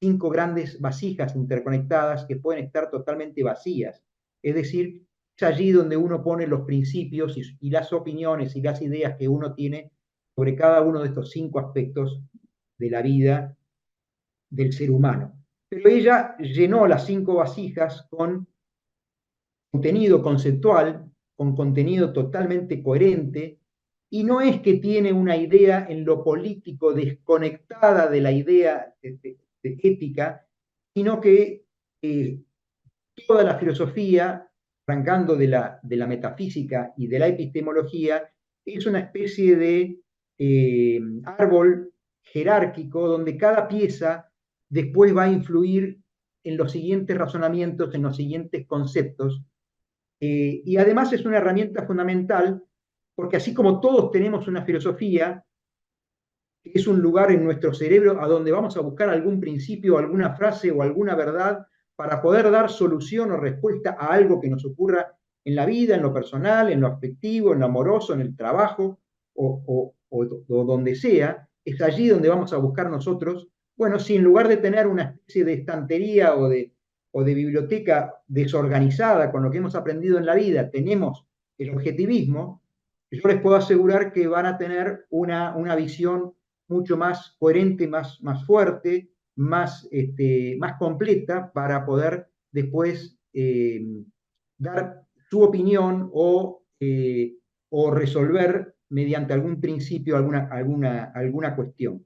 5 grandes vasijas interconectadas que pueden estar totalmente vacías. Es decir, es allí donde uno pone los principios y las opiniones y las ideas que uno tiene sobre cada uno de estos 5 aspectos de la vida del ser humano. Pero ella llenó las 5 vasijas con contenido conceptual, con contenido totalmente coherente, y no es que tiene una idea en lo político desconectada de la idea de ética, sino que toda la filosofía, arrancando de la metafísica y de la epistemología, es una especie de árbol jerárquico donde cada pieza después va a influir en los siguientes razonamientos, en los siguientes conceptos, y además es una herramienta fundamental porque así como todos tenemos una filosofía, que es un lugar en nuestro cerebro a donde vamos a buscar algún principio, alguna frase o alguna verdad para poder dar solución o respuesta a algo que nos ocurra en la vida, en lo personal, en lo afectivo, en lo amoroso, en el trabajo o donde sea, es allí donde vamos a buscar nosotros, bueno, si en lugar de tener una especie de estantería o de biblioteca desorganizada con lo que hemos aprendido en la vida, tenemos el objetivismo, yo les puedo asegurar que van a tener una visión mucho más coherente, más fuerte, más completa para poder después dar su opinión o resolver mediante algún principio alguna cuestión.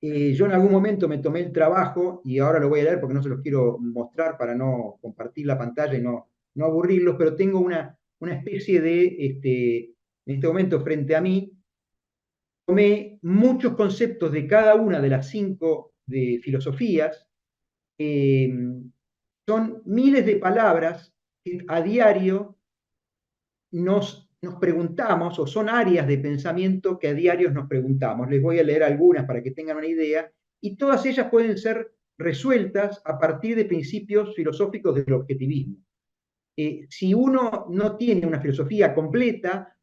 Yo en algún momento me tomé el trabajo, y ahora lo voy a leer porque no se los quiero mostrar para no compartir la pantalla y no aburrirlos, pero tengo una especie en este momento frente a mí, tomé muchos conceptos de cada una de las 5 de filosofías. Son miles de palabras que a diario nos preguntamos, o son áreas de pensamiento que a diario nos preguntamos. Les voy a leer algunas para que tengan una idea, y todas ellas pueden ser resueltas a partir de principios filosóficos del objetivismo. Si uno no tiene una filosofía completa,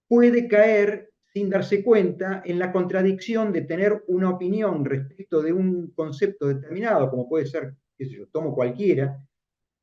puede caer sin darse cuenta en la contradicción de tener una opinión respecto de un concepto determinado, como puede ser, qué sé yo, tomo cualquiera,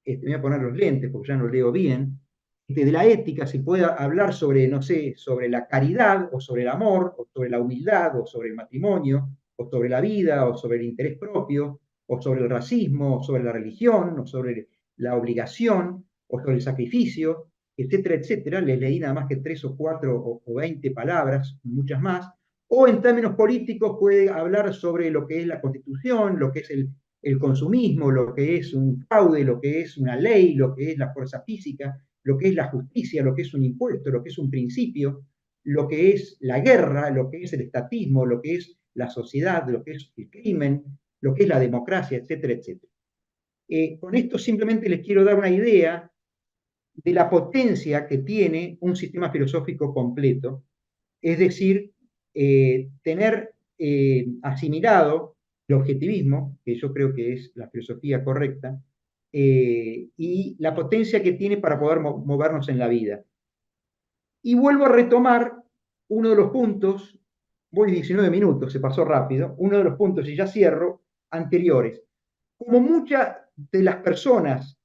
me voy a poner los lentes porque ya no leo bien, de la ética se puede hablar sobre, no sé, sobre la caridad, o sobre el amor, o sobre la humildad, o sobre el matrimonio, o sobre la vida, o sobre el interés propio, o sobre el racismo, o sobre la religión, o sobre la obligación, o sobre el sacrificio, etcétera, etcétera. Les leí nada más que 3 o 4 o 20 palabras, muchas más. O en términos políticos puede hablar sobre lo que es la Constitución, lo que es el consumismo, lo que es un fraude, lo que es una ley, lo que es la fuerza física, lo que es la justicia, lo que es un impuesto, lo que es un principio, lo que es la guerra, lo que es el estatismo, lo que es la sociedad, lo que es el crimen, lo que es la democracia, etcétera, etcétera. Con esto simplemente les quiero dar una idea de la potencia que tiene un sistema filosófico completo, es decir, tener asimilado el objetivismo, que yo creo que es la filosofía correcta, y la potencia que tiene para poder movernos en la vida. Y vuelvo a retomar uno de los puntos, voy 19 minutos, se pasó rápido, uno de los puntos, y ya cierro, anteriores. Como muchas de las personas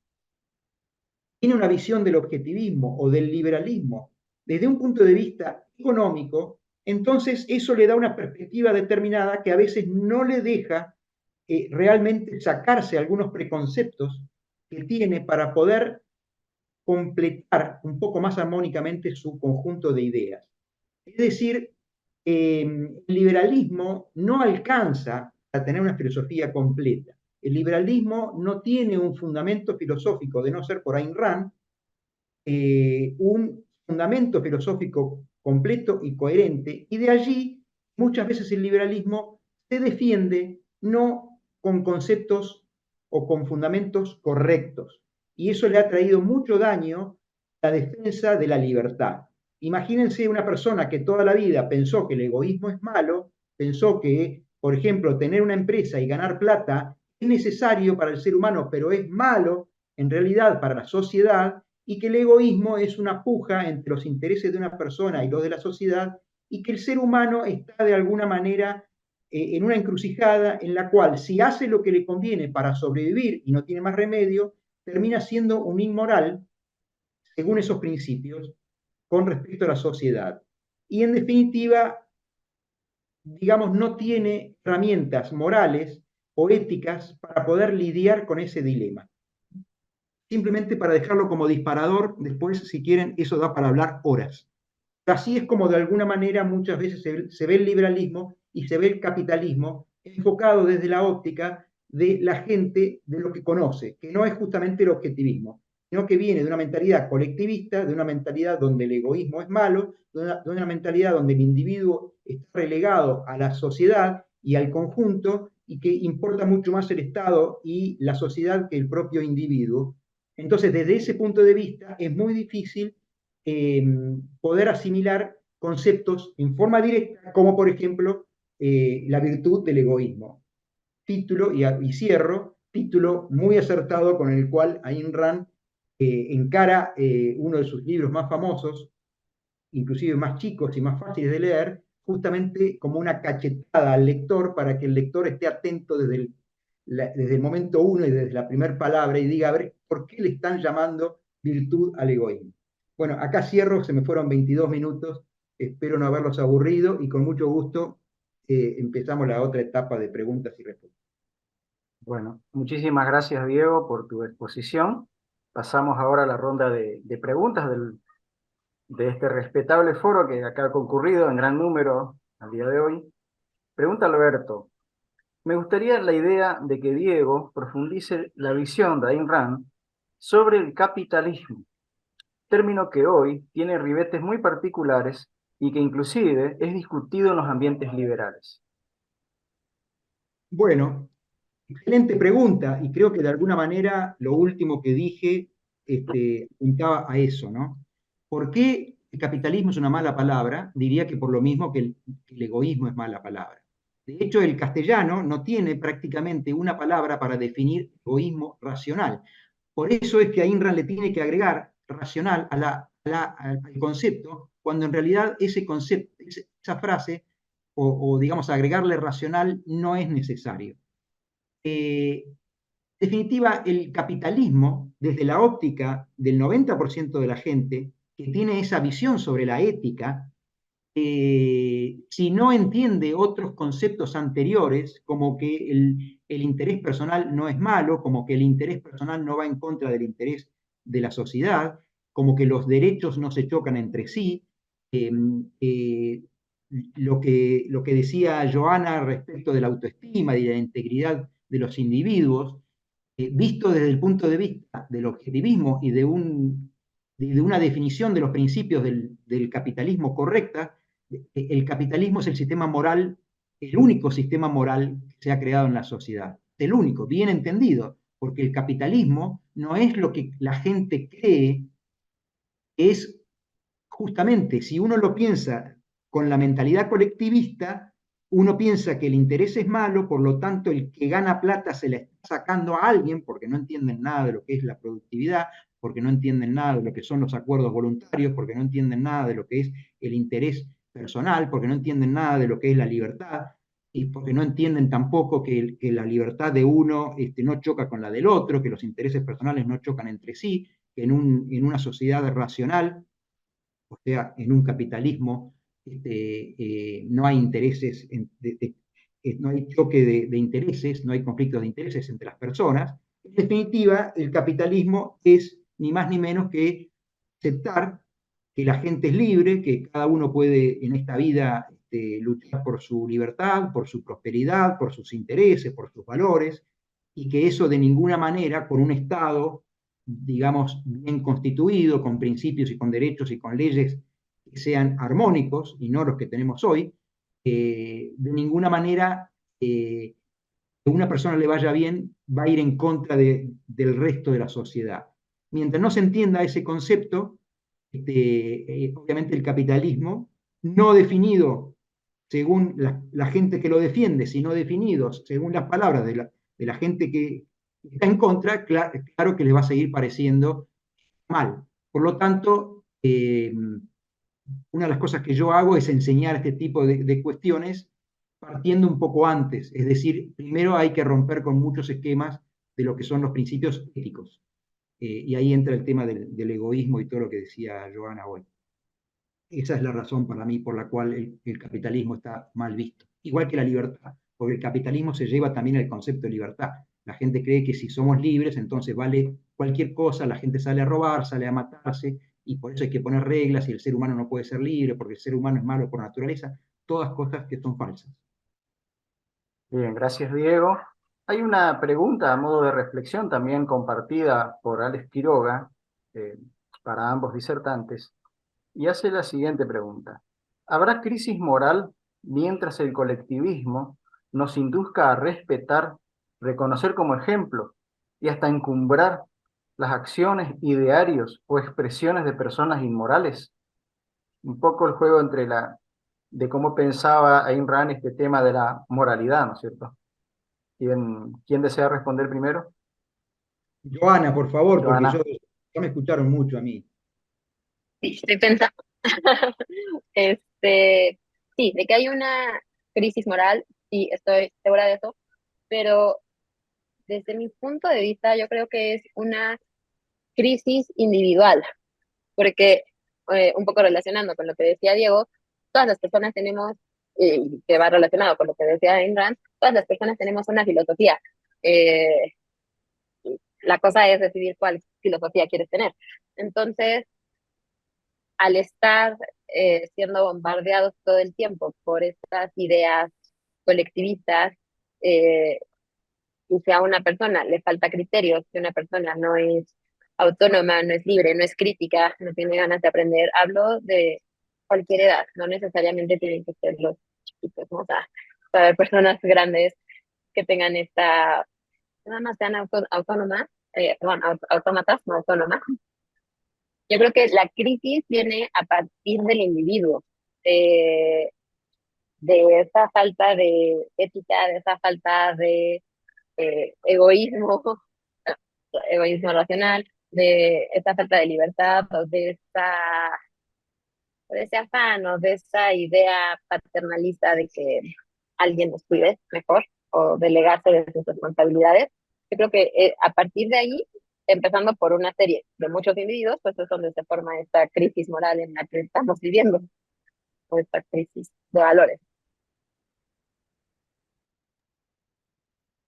tienen una visión del objetivismo o del liberalismo desde un punto de vista económico, entonces eso le da una perspectiva determinada que a veces no le deja realmente sacarse algunos preconceptos que tiene para poder completar un poco más armónicamente su conjunto de ideas. Es decir, el liberalismo no alcanza a tener una filosofía completa. El liberalismo no tiene un fundamento filosófico, de no ser por Ayn Rand, un fundamento filosófico completo y coherente, y de allí muchas veces el liberalismo se defiende no con conceptos o con fundamentos correctos, y eso le ha traído mucho daño a la defensa de la libertad. Imagínense una persona que toda la vida pensó que el egoísmo es malo, pensó que, por ejemplo, tener una empresa y ganar plata es necesario para el ser humano, pero es malo en realidad para la sociedad, y que el egoísmo es una puja entre los intereses de una persona y los de la sociedad, y que el ser humano está de alguna manera en una encrucijada en la cual, si hace lo que le conviene para sobrevivir y no tiene más remedio, termina siendo un inmoral, según esos principios, con respecto a la sociedad. Y en definitiva, digamos, no tiene herramientas morales o éticas para poder lidiar con ese dilema. Simplemente para dejarlo como disparador, después, si quieren, eso da para hablar horas. Así es como de alguna manera muchas veces se ve el liberalismo y se ve el capitalismo enfocado desde la óptica de la gente de lo que conoce, que no es justamente el objetivismo, sino que viene de una mentalidad colectivista, de una mentalidad donde el egoísmo es malo, de una mentalidad donde el individuo está relegado a la sociedad y al conjunto, y que importa mucho más el Estado y la sociedad que el propio individuo. Entonces, desde ese punto de vista, es muy difícil poder asimilar conceptos en forma directa, como por ejemplo la virtud del egoísmo. Título, y cierro, título muy acertado con el cual Ayn Rand encara uno de sus libros más famosos, inclusive más chicos y más fáciles de leer, justamente como una cachetada al lector para que el lector esté atento desde el momento uno y desde la primera palabra y diga, a ver, ¿por qué le están llamando virtud al egoísmo? Bueno, acá cierro, se me fueron 22 minutos, espero no haberlos aburrido y con mucho gusto empezamos la otra etapa de preguntas y respuestas. Bueno, muchísimas gracias, Diego, por tu exposición. Pasamos ahora a la ronda de preguntas de este respetable foro que acá ha concurrido en gran número al día de hoy. Pregunta Alberto: me gustaría la idea de que Diego profundice la visión de Ayn Rand sobre el capitalismo, término que hoy tiene ribetes muy particulares y que inclusive es discutido en los ambientes liberales. Bueno, excelente pregunta, y creo que de alguna manera lo último que dije apuntaba a eso, ¿no? ¿Por qué el capitalismo es una mala palabra? Diría que por lo mismo que el egoísmo es mala palabra. De hecho, el castellano no tiene prácticamente una palabra para definir egoísmo racional. Por eso es que a Ayn Rand le tiene que agregar racional al concepto, cuando en realidad ese concepto, esa frase, o digamos agregarle racional, no es necesario. Definitiva, el capitalismo, desde la óptica del 90% de la gente que tiene esa visión sobre la ética, si no entiende otros conceptos anteriores, como que el interés personal no es malo, como que el interés personal no va en contra del interés de la sociedad, como que los derechos no se chocan entre sí, eh, eh, lo que decía Joana respecto de la autoestima y de la integridad de los individuos, visto desde el punto de vista del objetivismo y de una definición de los principios del capitalismo correcta, el capitalismo es el sistema moral, el único sistema moral que se ha creado en la sociedad. El único, bien entendido, porque el capitalismo no es lo que la gente cree, es justamente, si uno lo piensa con la mentalidad colectivista, uno piensa que el interés es malo, por lo tanto el que gana plata se la está sacando a alguien porque no entienden nada de lo que es la productividad, porque no entienden nada de lo que son los acuerdos voluntarios, porque no entienden nada de lo que es el interés personal, porque no entienden nada de lo que es la libertad, y porque no entienden tampoco que la libertad de uno no choca con la del otro, que los intereses personales no chocan entre sí, que en una sociedad racional, o sea, en un capitalismo no hay intereses, no hay choque de intereses, no hay conflictos de intereses entre las personas. En definitiva, el capitalismo es ni más ni menos que aceptar que la gente es libre, que cada uno puede en esta vida luchar por su libertad, por su prosperidad, por sus intereses, por sus valores, y que eso de ninguna manera, con un Estado, digamos, bien constituido, con principios y con derechos y con leyes que sean armónicos y no los que tenemos hoy, de ninguna manera que una persona le vaya bien va a ir en contra del resto de la sociedad. Mientras no se entienda ese concepto, obviamente el capitalismo, no definido según la gente que lo defiende, sino definido según las palabras de la gente que está en contra, claro que le va a seguir pareciendo mal. Por lo tanto, una de las cosas que yo hago es enseñar este tipo de cuestiones partiendo un poco antes, es decir, primero hay que romper con muchos esquemas de lo que son los principios éticos. Y ahí entra el tema del egoísmo y todo lo que decía Joana hoy. Esa es la razón para mí por la cual el capitalismo está mal visto. Igual que la libertad, porque el capitalismo se lleva también el concepto de libertad. La gente cree que si somos libres, entonces vale cualquier cosa, la gente sale a robar, sale a matarse, y por eso hay que poner reglas y el ser humano no puede ser libre, porque el ser humano es malo por naturaleza, todas cosas que son falsas. Bien, gracias, Diego. Hay una pregunta a modo de reflexión también compartida por Alex Quiroga eh, para ambos disertantes, y hace la siguiente pregunta: ¿habrá crisis moral mientras el colectivismo nos induzca a respetar, reconocer como ejemplo y hasta encumbrar las acciones, idearios o expresiones de personas inmorales? Un poco el juego de cómo pensaba Ayn Rand este tema de la moralidad, ¿no es cierto? ¿Quién desea responder primero? Joana, por favor, porque Joana. ya me escucharon mucho a mí. Sí, estoy pensando. Este, sí, de que hay una crisis moral, sí, estoy segura de eso, pero desde mi punto de vista yo creo que es una crisis individual, porque un poco relacionando con lo que decía Diego, todas las personas tenemos que va relacionado con lo que decía Ayn Rand, todas las personas tenemos una filosofía. Eh, la cosa es decidir cuál filosofía quieres tener. Entonces, al estar siendo bombardeados todo el tiempo por estas ideas colectivistas, eh, y si a una persona le falta criterios, si una persona no es autónoma, no es libre, no es crítica, no tiene ganas de aprender, hablo de cualquier edad, no necesariamente tienen que ser los chiquitos, ¿no? O sea, puede haber personas grandes que tengan esta, nada más sean autónomas, perdón, autómatas, no autónomas. Yo creo que la crisis viene a partir del individuo, de, de esa falta de ética, de esa falta de egoísmo, egoísmo racional, de esa falta de libertad o de ese afán o de esa idea paternalista de que alguien nos cuide mejor o delegarse de sus responsabilidades. Yo creo que a partir de ahí, empezando por una serie de muchos individuos, pues es donde se forma esta crisis moral en la que estamos viviendo, o esta crisis de valores.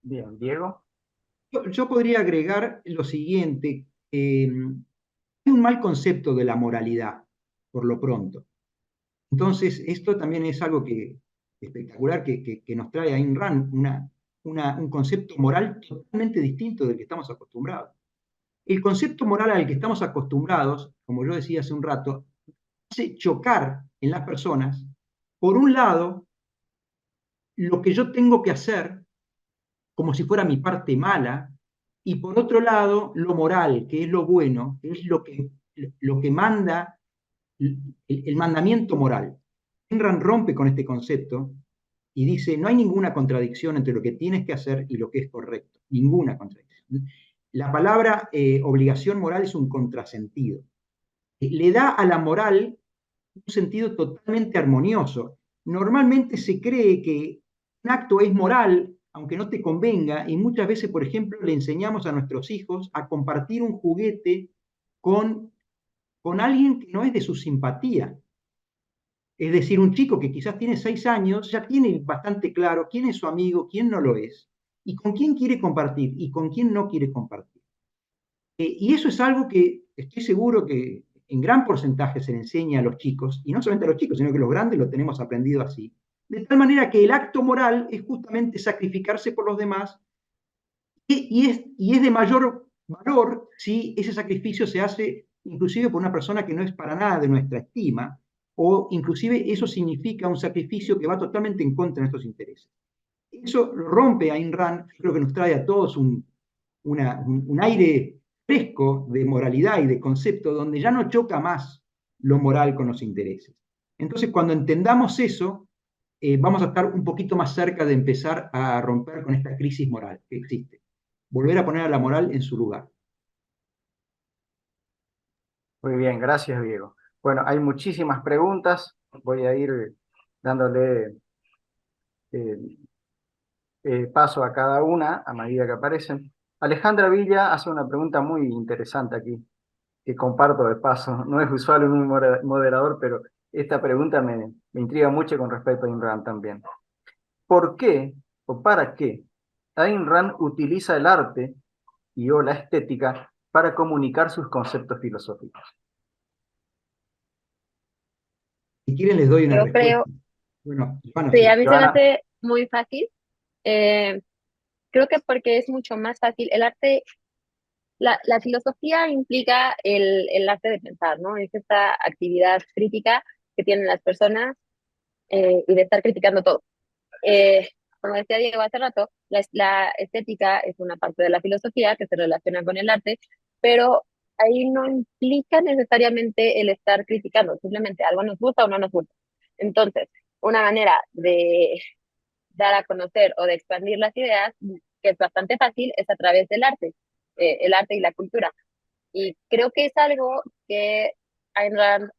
Bien, Diego. Yo podría agregar lo siguiente, hay un mal concepto de la moralidad, por lo pronto. Entonces, esto también es algo espectacular que nos trae Ayn Rand, un concepto moral totalmente distinto del que estamos acostumbrados. El concepto moral al que estamos acostumbrados, como yo decía hace un rato, hace chocar en las personas, por un lado, lo que yo tengo que hacer como si fuera mi parte mala, y por otro lado, lo moral, que es lo bueno, que es lo que manda el mandamiento moral. Enran rompe con este concepto y dice, no hay ninguna contradicción entre lo que tienes que hacer y lo que es correcto, ninguna contradicción. La palabra obligación moral es un contrasentido. Le da a la moral un sentido totalmente armonioso. Normalmente se cree que un acto es moral, aunque no te convenga, y muchas veces, por ejemplo, le enseñamos a nuestros hijos a compartir un juguete con, con alguien que no es de su simpatía. Es decir, un chico que quizás tiene 6 años ya tiene bastante claro quién es su amigo, quién no lo es, y con quién quiere compartir y con quién no quiere compartir. Y eso es algo que estoy seguro que en gran porcentaje se le enseña a los chicos, y no solamente a los chicos, sino que los grandes lo tenemos aprendido así, de tal manera que el acto moral es justamente sacrificarse por los demás, y es de mayor valor si ese sacrificio se hace inclusive por una persona que no es para nada de nuestra estima, o inclusive eso significa un sacrificio que va totalmente en contra de nuestros intereses. Eso lo rompe Ayn Rand, creo que nos trae a todos un aire fresco de moralidad y de concepto donde ya no choca más lo moral con los intereses. Entonces, cuando entendamos eso, vamos a estar un poquito más cerca de empezar a romper con esta crisis moral que existe. Volver a poner a la moral en su lugar. Muy bien, gracias, Diego. Bueno, hay muchísimas preguntas. Voy a ir dándole eh, paso a cada una a medida que aparecen. Alejandra Villa hace una pregunta muy interesante aquí, que comparto de paso. No es usual en un moderador, pero esta pregunta me intriga mucho con respecto a Ayn Rand también. ¿Por qué o para qué Ayn Rand utiliza el arte y o la estética para comunicar sus conceptos filosóficos? Si quieren les doy una Yo respuesta. creo, Bueno, sí, a sí. mí se me Joana, hace muy fácil. Eh, Creo que porque es mucho más fácil. El arte, la filosofía implica el arte de pensar, ¿no? Es esta actividad crítica que tienen las personas y de estar criticando todo. Eh, Como decía Diego hace rato, la estética es una parte de la filosofía que se relaciona con el arte, pero ahí no implica necesariamente el estar criticando, simplemente algo nos gusta o no nos gusta. Entonces, una manera de dar a conocer o de expandir las ideas, que es bastante fácil, es a través del arte, el arte y la cultura. Y creo que es algo que Ayn Rand,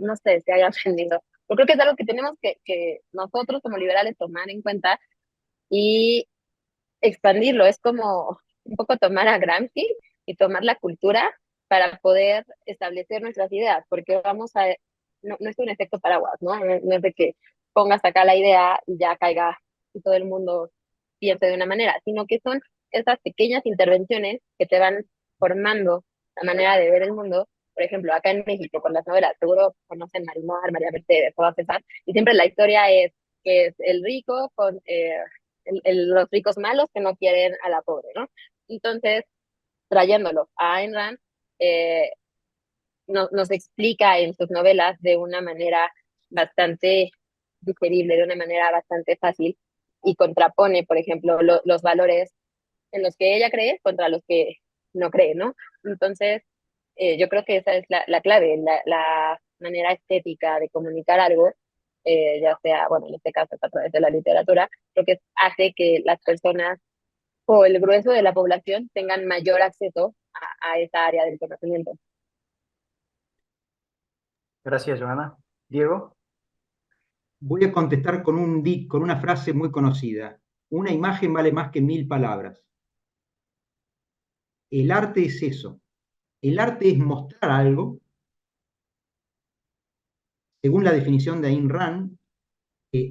no sé si haya aprendido, pero creo que es algo que tenemos que nosotros como liberales tomar en cuenta y expandirlo. Es como un poco tomar a Gramsci y tomar la cultura para poder establecer nuestras ideas, porque vamos a, no es un efecto paraguas, ¿no? No es de que pongas acá la idea y ya caiga y todo el mundo piense de una manera, sino que son esas pequeñas intervenciones que te van formando la manera de ver el mundo. Por ejemplo, acá en México, con las novelas, seguro conocen Marimar, María Mercedes, todas esas, y siempre la historia es que es el rico con los ricos malos que no quieren a la pobre, ¿no? Entonces, trayéndolo a Ayn Rand, eh, nos explica en sus novelas de una manera bastante digerible, de una manera bastante fácil, y contrapone, por ejemplo, los valores en los que ella cree contra los que no cree, ¿no? Entonces, yo creo que esa es la clave, la manera estética de comunicar algo, ya sea, bueno, en este caso a través de la literatura, lo que hace que las personas o el grueso de la población tengan mayor acceso a esa área del conocimiento. Gracias, Joana. Diego. Voy a contestar con una frase muy conocida. Una imagen vale más que 1000 palabras. El arte es eso. El arte es mostrar algo, según la definición de Ayn Rand,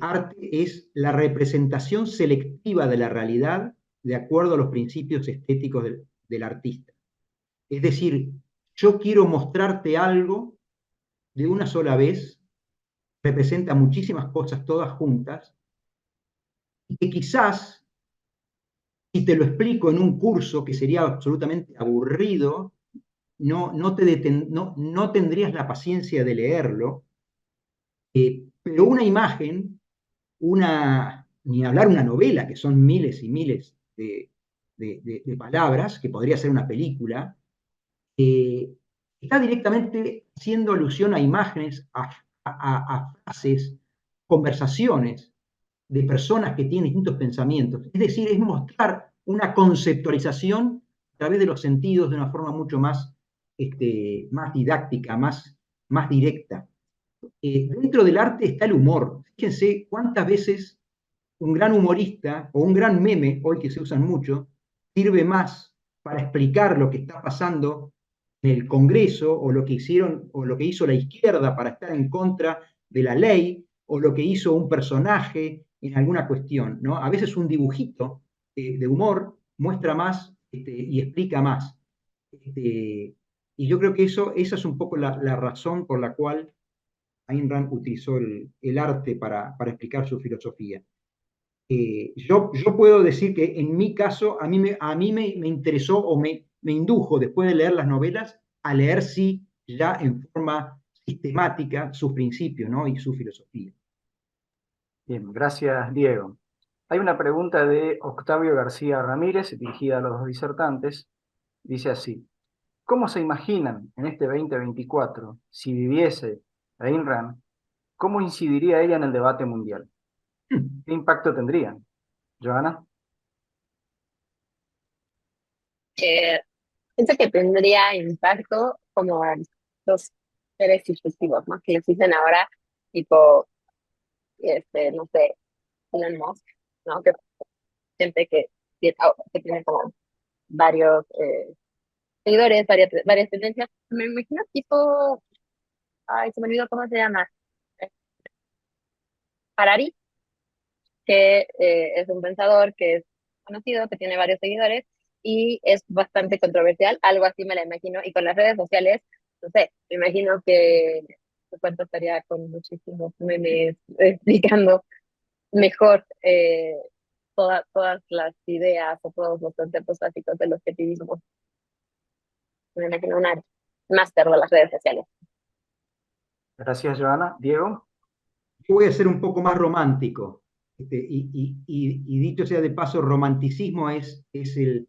arte es la representación selectiva de la realidad de acuerdo a los principios estéticos del artista. Es decir, yo quiero mostrarte algo de una sola vez, representa muchísimas cosas todas juntas, y que quizás, si te lo explico en un curso que sería absolutamente aburrido, no tendrías la paciencia de leerlo, pero una imagen, ni hablar una novela, que son miles y miles de palabras, que podría ser una película, está directamente haciendo alusión a imágenes, a frases, conversaciones de personas que tienen distintos pensamientos. Es decir, es mostrar una conceptualización a través de los sentidos de una forma mucho más didáctica, más directa. Dentro del arte está el humor. Fíjense cuántas veces un gran humorista o un gran meme, hoy que se usan mucho, sirve más para explicar lo que está pasando en el Congreso o lo que hicieron o lo que hizo la izquierda para estar en contra de la ley o lo que hizo un personaje en alguna cuestión, ¿no? A veces un dibujito de humor muestra más y explica más. Y yo creo que esa es un poco la razón por la cual Ayn Rand utilizó el arte para explicar su filosofía. Yo puedo decir que en mi caso, a mí me interesó o me indujo, después de leer las novelas, a leer sí ya en forma sistemática sus principios, ¿no? Y su filosofía. Bien, gracias, Diego. Hay una pregunta de Octavio García Ramírez, dirigida a los dos disertantes. Dice así: ¿cómo se imaginan en este 2024, si viviese Ayn Rand, cómo incidiría ella en el debate mundial? ¿Qué impacto tendría? Joana. Eh, Pienso que tendría impacto como los seres disruptivos, ¿no? Que existen ahora, tipo, no sé, Elon Musk, ¿no? Que gente que tiene como varios seguidores, varias tendencias. Me imagino tipo, ay, se me olvidó cómo se llama, eh, Harari, que es un pensador que es conocido, que tiene varios seguidores y es bastante controversial, algo así me la imagino, y con las redes sociales, no sé, me imagino que su cuenta estaría con muchísimos memes explicando mejor todas las ideas o todos los conceptos básicos del objetivismo. Me imagino una máster de las redes sociales. Gracias, Joana. Diego. Yo voy a ser un poco más romántico. Y dicho sea de paso, romanticismo es el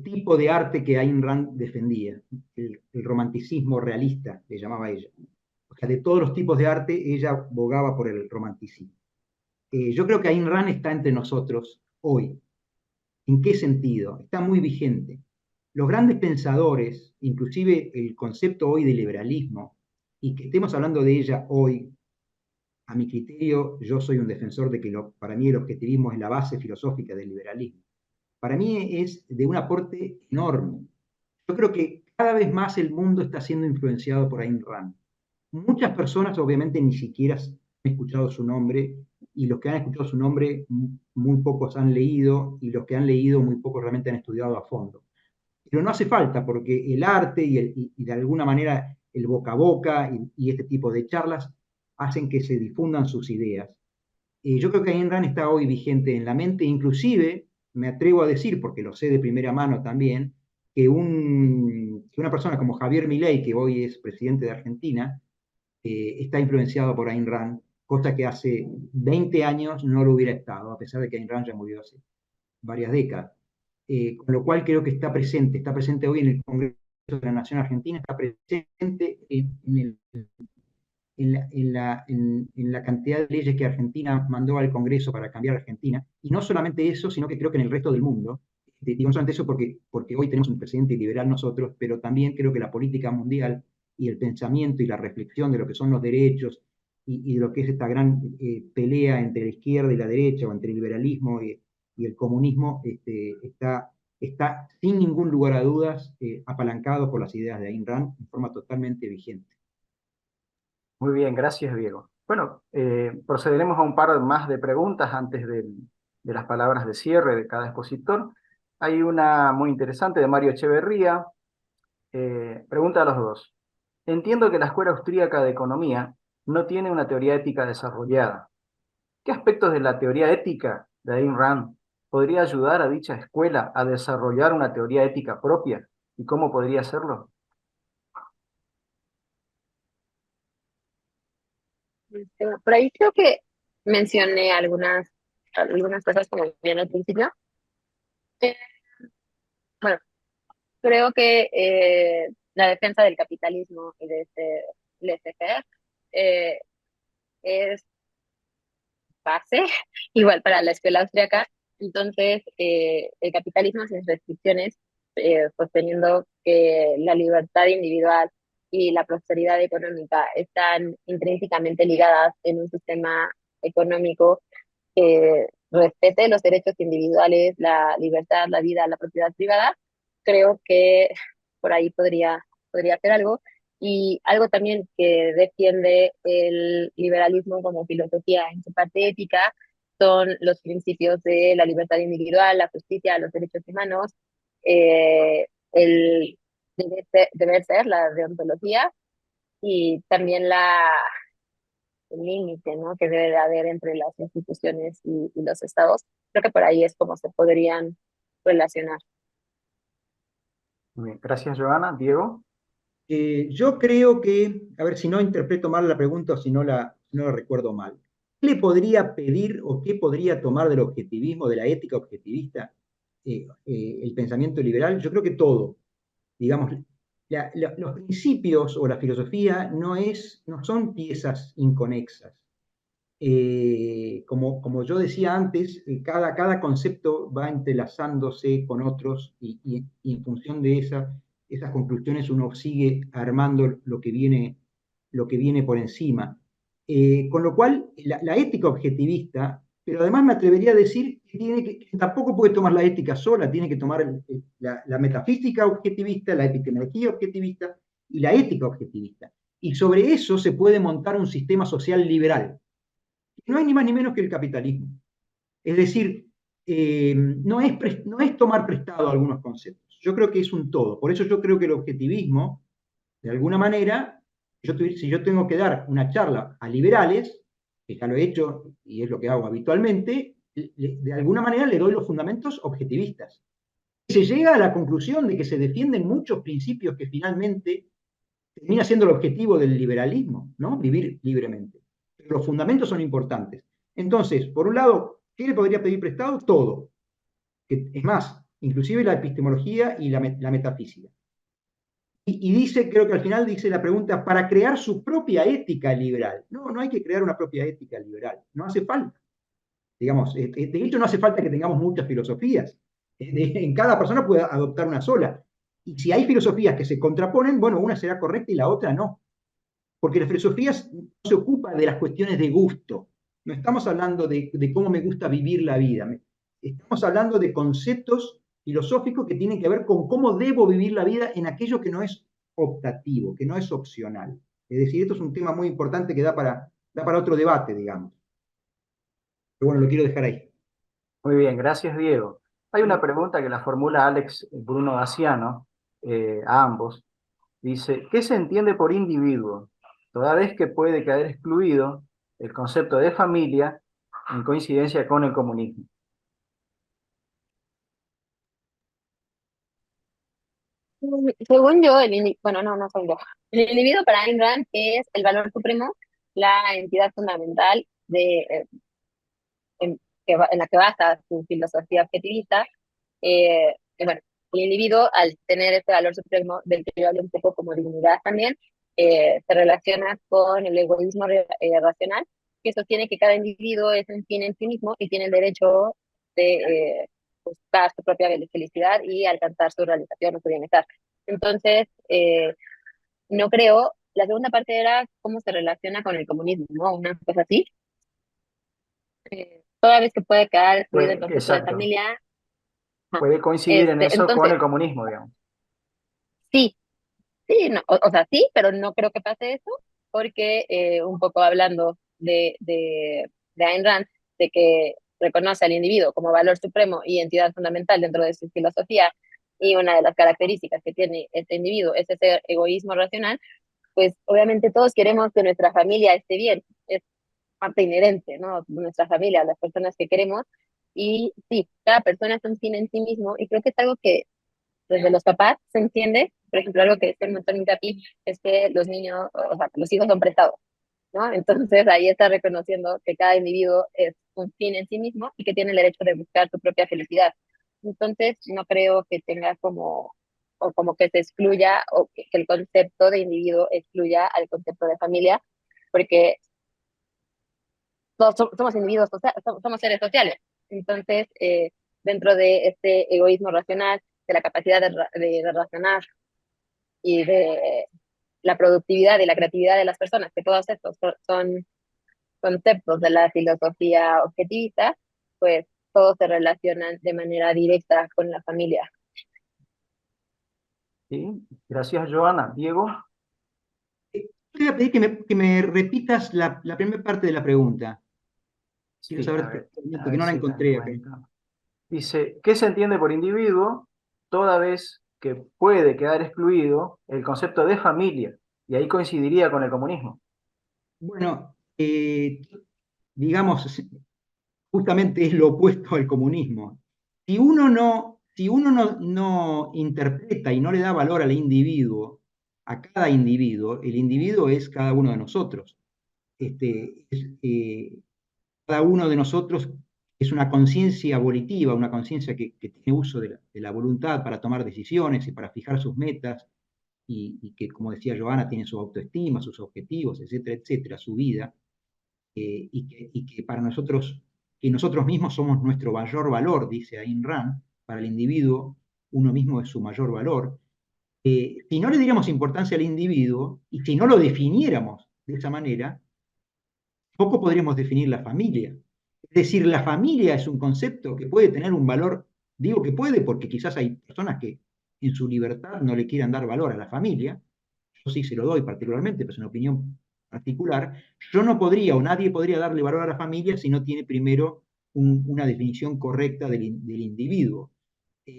tipo de arte que Ayn Rand defendía, el romanticismo realista, le llamaba ella. O sea, de todos los tipos de arte, ella abogaba por el romanticismo. Yo creo que Ayn Rand está entre nosotros hoy. ¿En qué sentido? Está muy vigente. Los grandes pensadores, inclusive el concepto hoy de liberalismo, y que estemos hablando de ella hoy, a mi criterio, yo soy un defensor de que para mí el objetivismo es la base filosófica del liberalismo. Para mí es de un aporte enorme. Yo creo que cada vez más el mundo está siendo influenciado por Ayn Rand. Muchas personas obviamente ni siquiera escuchado su nombre, y los que han escuchado su nombre, muy pocos han leído, y los que han leído, muy pocos realmente han estudiado a fondo. Pero no hace falta, porque el arte y de alguna manera el boca a boca y este tipo de charlas hacen que se difundan sus ideas. Yo creo que Ayn Rand está hoy vigente en la mente, inclusive me atrevo a decir, porque lo sé de primera mano también, que una persona como Javier Milei, que hoy es presidente de Argentina, está influenciado por Ayn Rand, cosa que hace 20 años no lo hubiera estado, a pesar de que Ayn Rand ya murió hace varias décadas. Con lo cual creo que está presente hoy en el Congreso de la Nación Argentina, está presente en la cantidad de leyes que Argentina mandó al Congreso para cambiar Argentina, y no solamente eso, sino que creo que en el resto del mundo, digo no solamente eso porque hoy tenemos un presidente liberal nosotros, pero también creo que la política mundial y el pensamiento y la reflexión de lo que son los derechos y de lo que es esta gran pelea entre la izquierda y la derecha, o entre el liberalismo y el comunismo, está sin ningún lugar a dudas apalancado por las ideas de Ayn Rand en forma totalmente vigente. Muy bien, gracias, Diego. Bueno, procederemos a un par más de preguntas antes de las palabras de cierre de cada expositor. Hay una muy interesante de Mario Echeverría. Pregunta a los dos. Entiendo que la Escuela Austríaca de Economía no tiene una teoría ética desarrollada. ¿Qué aspectos de la teoría ética de Ayn Rand podría ayudar a dicha escuela a desarrollar una teoría ética propia? ¿Y cómo podría hacerlo? Por ahí creo que mencioné algunas cosas como bien al principio. Eh, bueno, creo que la defensa del capitalismo y de este laissez-faire eh, es base, igual para la escuela austríaca. Entonces, el capitalismo sin restricciones, sosteniendo que la libertad individual y la prosperidad económica están intrínsecamente ligadas en un sistema económico que respete los derechos individuales, la libertad, la vida, la propiedad privada, creo que por ahí podría hacer algo. Y algo también que defiende el liberalismo como filosofía en su parte ética son los principios de la libertad individual, la justicia, los derechos humanos, el deber ser, la deontología, y también el límite, ¿no?, que debe de haber entre las instituciones y los estados. Creo que por ahí es como se podrían relacionar. Muy bien, gracias, Joana. Diego. Yo creo que, a ver si no interpreto mal la pregunta o si no la recuerdo mal. ¿Qué le podría pedir o qué podría tomar del objetivismo, de la ética objetivista, el pensamiento liberal? Yo creo que todo. Digamos, los principios o la filosofía no son piezas inconexas. Como yo decía antes, cada concepto va entrelazándose con otros y en función de esas conclusiones uno sigue armando lo que viene por encima. Con lo cual, la ética objetivista, pero además me atrevería a decir que tampoco puede tomar la ética sola, tiene que tomar la metafísica objetivista, la epistemología objetivista y la ética objetivista. Y sobre eso se puede montar un sistema social liberal. No hay ni más ni menos que el capitalismo. Es decir, no es tomar prestado algunos conceptos. Yo creo que es un todo. Por eso yo creo que el objetivismo, de alguna manera, si yo tengo que dar una charla a liberales, que ya lo he hecho y es lo que hago habitualmente, de alguna manera le doy los fundamentos objetivistas. Se llega a la conclusión de que se defienden muchos principios que finalmente termina siendo el objetivo del liberalismo, ¿no? Vivir libremente. Pero los fundamentos son importantes. Entonces, por un lado, ¿qué le podría pedir prestado? Todo. Es más, inclusive la epistemología y la metafísica. Y dice, creo que al final dice la pregunta, para crear su propia ética liberal. No hay que crear una propia ética liberal. No hace falta. Digamos, de hecho no hace falta que tengamos muchas filosofías. En cada persona puede adoptar una sola. Y si hay filosofías que se contraponen, bueno, una será correcta y la otra no. Porque las filosofías no se ocupan de las cuestiones de gusto. No estamos hablando de cómo me gusta vivir la vida. Estamos hablando de conceptos filosóficos que tienen que ver con cómo debo vivir la vida en aquello que no es optativo, que no es opcional. Es decir, esto es un tema muy importante que da da para otro debate, digamos. Pero bueno, lo quiero dejar ahí. Muy bien, gracias Diego. Hay una pregunta que la formula Alex Bruno Daciano a ambos. Dice, ¿qué se entiende por individuo? Toda vez que puede quedar excluido el concepto de familia en coincidencia con el comunismo. Según yo, bueno, no soy yo. El individuo para Ayn Rand es el valor supremo, la entidad fundamental en, en la que basa su filosofía objetivista. Y bueno, el individuo, al tener este valor supremo, del que yo hablo un poco como dignidad también, se relaciona con el egoísmo racional, que sostiene que cada individuo es un fin en sí mismo y tiene el derecho de buscar su propia felicidad y alcanzar su realización o su bienestar. Entonces, no creo, la segunda parte era cómo se relaciona con el comunismo, ¿no? Una cosa así. Toda vez que puede quedar excluido el concepto de Exacto. familia. Ajá. Puede coincidir en eso con Entonces, el comunismo, digamos. sí, sí, no, o sea, sí, pero no creo que pase eso, porque un poco hablando de Ayn Rand, de que reconoce al individuo como valor supremo y entidad fundamental dentro de su filosofía, y una de las características que tiene este individuo es ese egoísmo racional, pues obviamente todos queremos que nuestra familia esté bien, es parte inherente, ¿no? Nuestra familia, las personas que queremos, y sí, cada persona es un fin en sí mismo, y creo que es algo que desde los papás se entiende. Por ejemplo, algo que dice el montón hincapié es que los niños, o sea, que los hijos son prestados, ¿no? Entonces ahí está reconociendo que cada individuo es un fin en sí mismo y que tiene el derecho de buscar su propia felicidad. Entonces no creo que tenga como, o como que se excluya, o que el concepto de individuo excluya al concepto de familia, porque todos somos individuos, somos seres sociales. Entonces, dentro de este egoísmo racional, de la capacidad de razonar y de la productividad y la creatividad de las personas, que todos estos son conceptos de la filosofía objetivista, pues todos se relacionan de manera directa con la familia. ¿Sí? Gracias, Joana. Diego. Te voy a pedir que me repitas la primera parte de la pregunta. Quiero Sí, saber a totalmente, que ver no la si la encontré acá. encuentro. Dice, ¿qué se entiende por individuo? Toda vez que puede quedar excluido el concepto de familia, y ahí coincidiría con el comunismo. Bueno, digamos, justamente es lo opuesto al comunismo. Si uno no interpreta y no le da valor al individuo, a cada individuo, el individuo es cada uno de nosotros. Cada uno de nosotros es una conciencia volitiva, una conciencia que tiene uso de la voluntad para tomar decisiones y para fijar sus metas, y que, como decía Joana, tiene su autoestima, sus objetivos, etcétera, etcétera, su vida, y que para nosotros, que nosotros mismos somos nuestro mayor valor, dice Ayn Rand. Para el individuo uno mismo es su mayor valor. Si no le diéramos importancia al individuo y si no lo definiéramos de esa manera, poco podríamos definir la familia. Es decir, la familia es un concepto que puede tener un valor, digo que puede porque quizás hay personas que en su libertad no le quieran dar valor a la familia. Yo sí se lo doy particularmente, pero es una opinión particular. Yo no podría, o nadie podría darle valor a la familia si no tiene primero una definición correcta del individuo.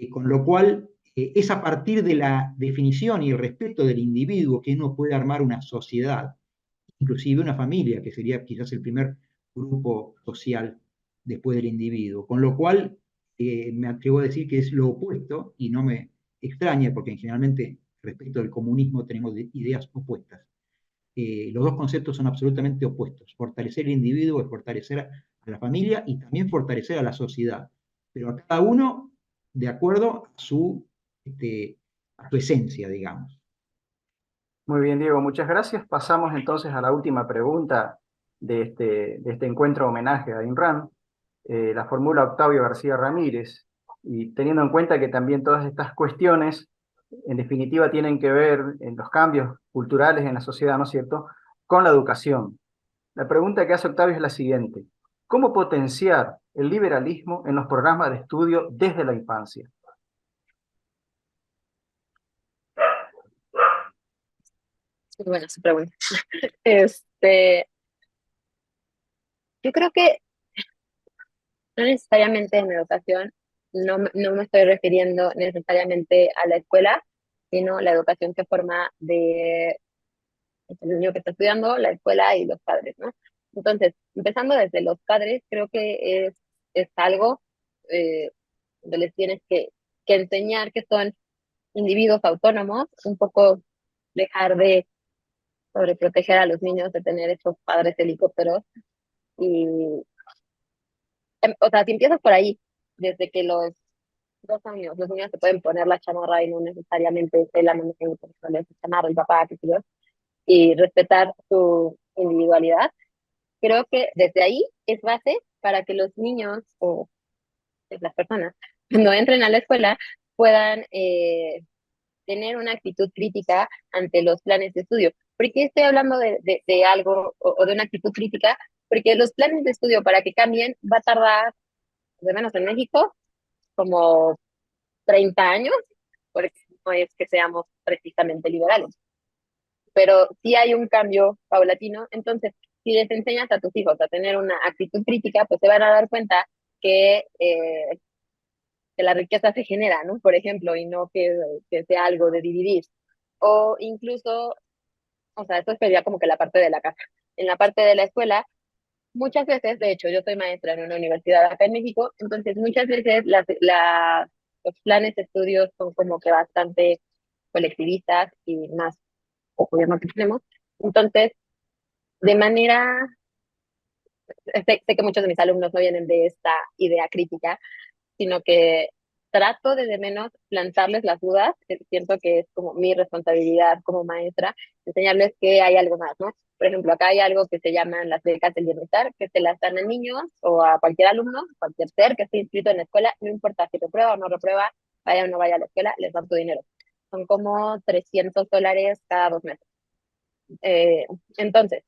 Con lo cual, es a partir de la definición y el respeto del individuo que uno puede armar una sociedad, inclusive una familia, que sería quizás el primer grupo social después del individuo. Con lo cual, me atrevo a decir que es lo opuesto, y no me extraña, porque generalmente respecto al comunismo tenemos ideas opuestas. Los dos conceptos son absolutamente opuestos. Fortalecer el individuo es fortalecer a la familia y también fortalecer a la sociedad, pero a cada uno de acuerdo a su esencia, digamos. Muy bien, Diego, muchas gracias. Pasamos entonces a la última pregunta de este encuentro homenaje a Ayn Rand. La formula Octavio García Ramírez, y teniendo en cuenta que también todas estas cuestiones, en definitiva, tienen que ver en los cambios culturales en la sociedad, ¿no es cierto?, con la educación. La pregunta que hace Octavio es la siguiente: ¿cómo potenciar el liberalismo en los programas de estudio desde la infancia? Bueno, su pregunta. Este, Yo creo que no necesariamente en educación, no me estoy refiriendo necesariamente a la escuela, sino la educación que forma de el niño que está estudiando, la escuela y los padres, ¿no? Entonces, empezando desde los padres, creo que es algo donde les tienes que enseñar que son individuos autónomos, un poco dejar de sobreproteger a los niños, de tener estos padres helicópteros. Y, o sea, si empiezas por ahí, desde que los 2 años, los niños se pueden poner la chamarra y no necesariamente es la mamá que ponerle su chamarra, el papá, qué sé yo, y respetar su individualidad. Creo que desde ahí es base para que los niños o pues, las personas, cuando entren a la escuela, puedan tener una actitud crítica ante los planes de estudio. ¿Por qué estoy hablando de algo o de una actitud crítica? Porque los planes de estudio para que cambien va a tardar, de menos en México, como 30 años, porque no es que seamos precisamente liberales, pero si hay un cambio paulatino. Entonces, si les enseñas a tus hijos a tener una actitud crítica, pues se van a dar cuenta que la riqueza se genera, ¿no? Por ejemplo, y no que sea algo de dividir. O incluso, o sea, esto sería como que la parte de la casa. En la parte de la escuela, muchas veces, de hecho, yo soy maestra en una universidad acá en México, entonces muchas veces los planes de estudios son como que bastante colectivistas y más gobierno que tenemos. Entonces, de manera, sé que muchos de mis alumnos no vienen de esta idea crítica, sino que trato de menos plantarles las dudas. Siento que es como mi responsabilidad como maestra, enseñarles que hay algo más, ¿no? Por ejemplo, acá hay algo que se llaman las becas del bienestar, que se las dan a niños o a cualquier alumno, cualquier ser que esté inscrito en la escuela, no importa si reprueba o no reprueba, vaya o no vaya a la escuela, les dan tu dinero. Son como $300 cada 2 meses. Eh, entonces,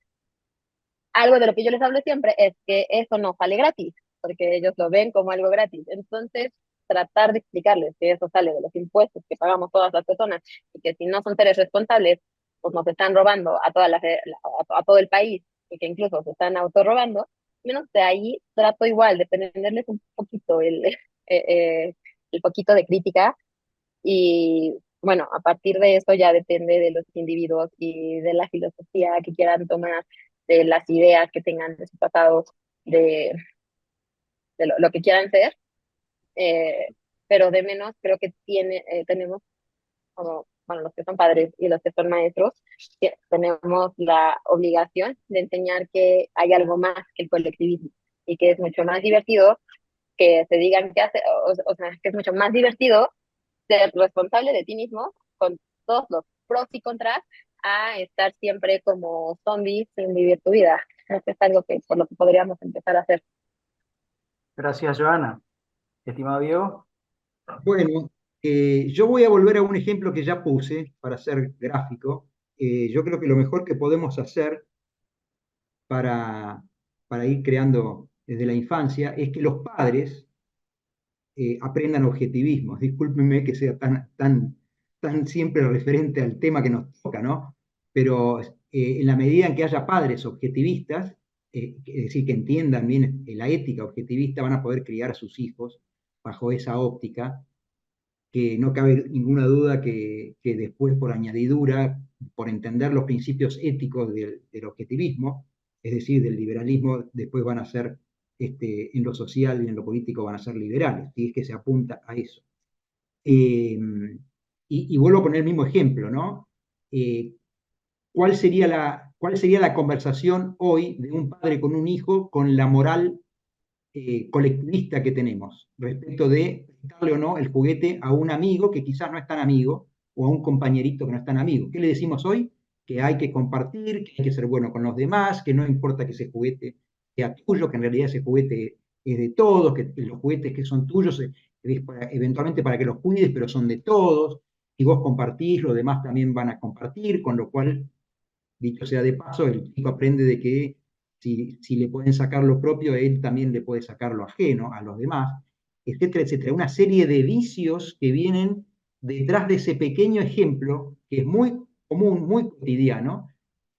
algo de lo que yo les hablo siempre es que eso no sale gratis, porque ellos lo ven como algo gratis. Entonces, tratar de explicarles que eso sale de los impuestos que pagamos todas las personas y que si no son seres responsables, pues nos están robando a todo el país y que incluso se están autorrobando, menos de ahí trato igual de prenderles un poquito el poquito de crítica y bueno, a partir de eso ya depende de los individuos y de la filosofía que quieran tomar, de las ideas que tengan de su pasado, de, de lo que quieran ser, eh, pero de menos creo que tenemos, como, bueno, los que son padres y los que son maestros, que tenemos la obligación de enseñar que hay algo más que el colectivismo y que es mucho más divertido que te digan que hace, o sea, que es mucho más divertido ser responsable de ti mismo con todos los pros y contras a estar siempre como zombies sin vivir tu vida. Eso es algo que por lo que podríamos empezar a hacer. Gracias, Joana. Estimado Diego. Bueno, yo voy a volver a un ejemplo que ya puse para ser gráfico. Yo creo que lo mejor que podemos hacer para, para ir creando desde la infancia es que los padres aprendan objetivismo. Discúlpenme que sea tan siempre referente al tema que nos toca, ¿no? Pero en la medida en que haya padres objetivistas, es decir, que entiendan bien la ética objetivista, van a poder criar a sus hijos bajo esa óptica, que no cabe ninguna duda que después, por añadidura, por entender los principios éticos del objetivismo, es decir, del liberalismo, después van a ser, en lo social y en lo político van a ser liberales, y es que se apunta a eso. Eh, y vuelvo a poner el mismo ejemplo, ¿no? Eh, ¿Cuál sería la conversación hoy de un padre con un hijo con la moral colectivista que tenemos respecto de darle o no el juguete a un amigo que quizás no es tan amigo o a un compañerito que no es tan amigo? ¿Qué le decimos hoy? Que hay que compartir, que hay que ser bueno con los demás, que no importa que ese juguete sea tuyo, que en realidad ese juguete es de todos, que los juguetes que son tuyos eventualmente para que los cuides, pero son de todos, y vos compartís, los demás también van a compartir, con lo cual, dicho sea de paso, el chico aprende de que si le pueden sacar lo propio, él también le puede sacar lo ajeno a los demás, etcétera, etcétera. Una serie de vicios que vienen detrás de ese pequeño ejemplo, que es muy común, muy cotidiano,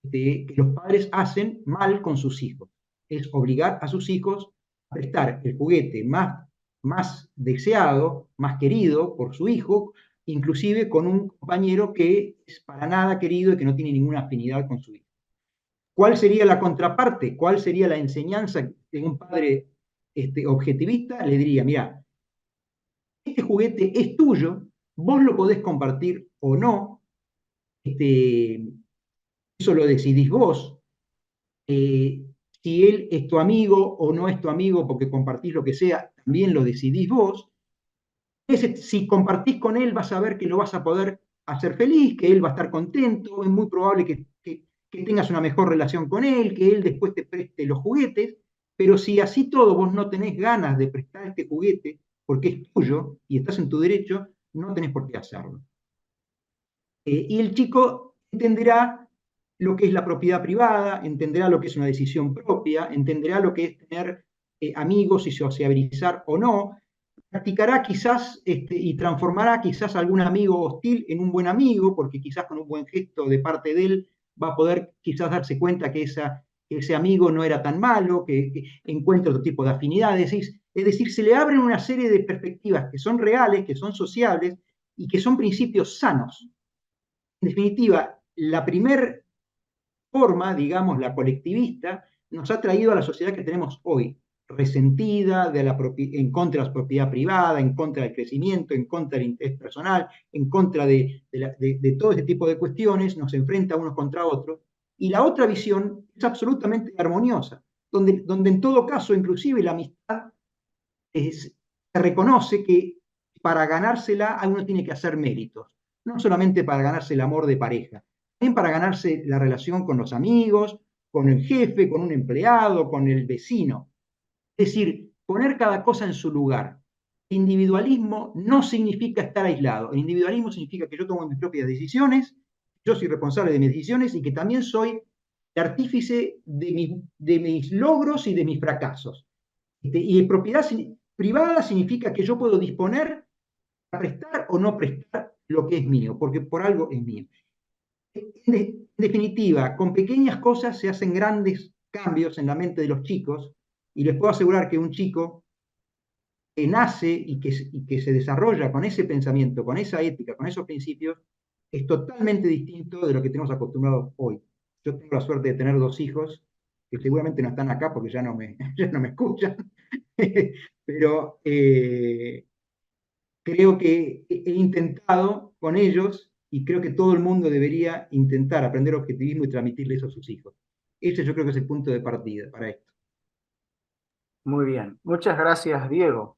de que los padres hacen mal con sus hijos. es obligar a sus hijos a prestar el juguete más deseado, más querido por su hijo, inclusive con un compañero que es para nada querido y que no tiene ninguna afinidad con su hijo. ¿Cuál sería la contraparte? ¿Cuál sería la enseñanza de un padre objetivista? Le diría, mira, este juguete es tuyo, vos lo podés compartir o no, eso lo decidís vos. Si él es tu amigo o no es tu amigo porque compartís lo que sea, también lo decidís vos. Si compartís con él, vas a ver que lo vas a poder hacer feliz, que él va a estar contento, es muy probable que tengas una mejor relación con él, que él después te preste los juguetes, pero si así todo vos no tenés ganas de prestar este juguete porque es tuyo y estás en tu derecho, no tenés por qué hacerlo. Y el chico entenderá lo que es la propiedad privada, entenderá lo que es una decisión propia, entenderá lo que es tener amigos y sociabilizar o no, practicará quizás y transformará quizás algún amigo hostil en un buen amigo, porque quizás con un buen gesto de parte de él va a poder quizás darse cuenta que ese amigo no era tan malo, que encuentra otro tipo de afinidades. Es decir, se le abren una serie de perspectivas que son reales, que son sociables y que son principios sanos. En definitiva, la primera forma, digamos, la colectivista, nos ha traído a la sociedad que tenemos hoy, resentida en contra de la propiedad privada, en contra del crecimiento, en contra del interés personal, en contra de todo este tipo de cuestiones, nos enfrenta unos contra otros. Y la otra visión es absolutamente armoniosa, donde en todo caso, inclusive la amistad, se reconoce que para ganársela uno tiene que hacer méritos, no solamente para ganarse el amor de pareja, también para ganarse la relación con los amigos, con el jefe, con un empleado, con el vecino. Es decir, poner cada cosa en su lugar. El individualismo no significa estar aislado. El individualismo significa que yo tomo mis propias decisiones, yo soy responsable de mis decisiones y que también soy el artífice de mis logros y de mis fracasos. Y propiedad privada significa que yo puedo disponer a prestar o no prestar lo que es mío, porque por algo es mío. En definitiva, con pequeñas cosas se hacen grandes cambios en la mente de los chicos, y les puedo asegurar que un chico que nace y que se desarrolla con ese pensamiento, con esa ética, con esos principios, es totalmente distinto de lo que tenemos acostumbrados hoy. Yo tengo la suerte de tener 2 hijos, que seguramente no están acá porque ya no me, ya no me escuchan, pero creo que he intentado con ellos y creo que todo el mundo debería intentar aprender objetivismo y transmitirle eso a sus hijos. Ese yo creo que es el punto de partida para esto. Muy bien, muchas gracias, Diego.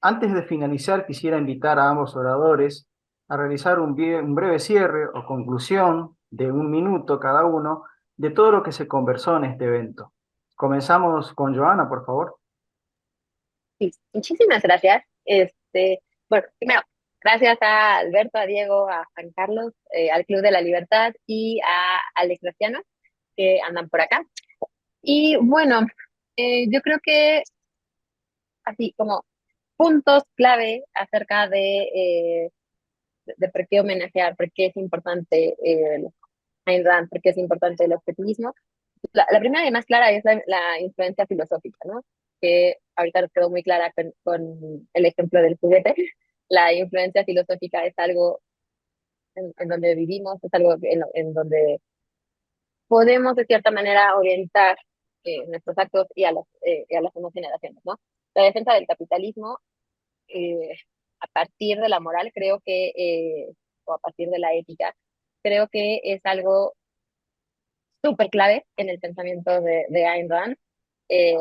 Antes de finalizar, quisiera invitar a ambos oradores a realizar un breve cierre o conclusión de 1 minuto cada uno de todo lo que se conversó en este evento. Comenzamos con Joana, por favor. Sí, muchísimas gracias. Bueno, primero, gracias a Alberto, a Diego, a Juan Carlos, al Club de la Libertad y a Alex Graciano, que andan por acá. Y bueno, yo creo que así como puntos clave acerca de por qué homenajear, por qué es importante Ayn Rand, por qué es importante el objetivismo. La primera y más clara es la influencia filosófica, ¿no? Que ahorita nos quedó muy clara con el ejemplo del juguete. La influencia filosófica es algo en donde vivimos, es algo en donde podemos de cierta manera orientar nuestros actos y a las nuevas generaciones, ¿no? La defensa del capitalismo eh, a partir de la moral, creo que, o a partir de la ética, creo que es algo súper clave en el pensamiento de Ayn Rand.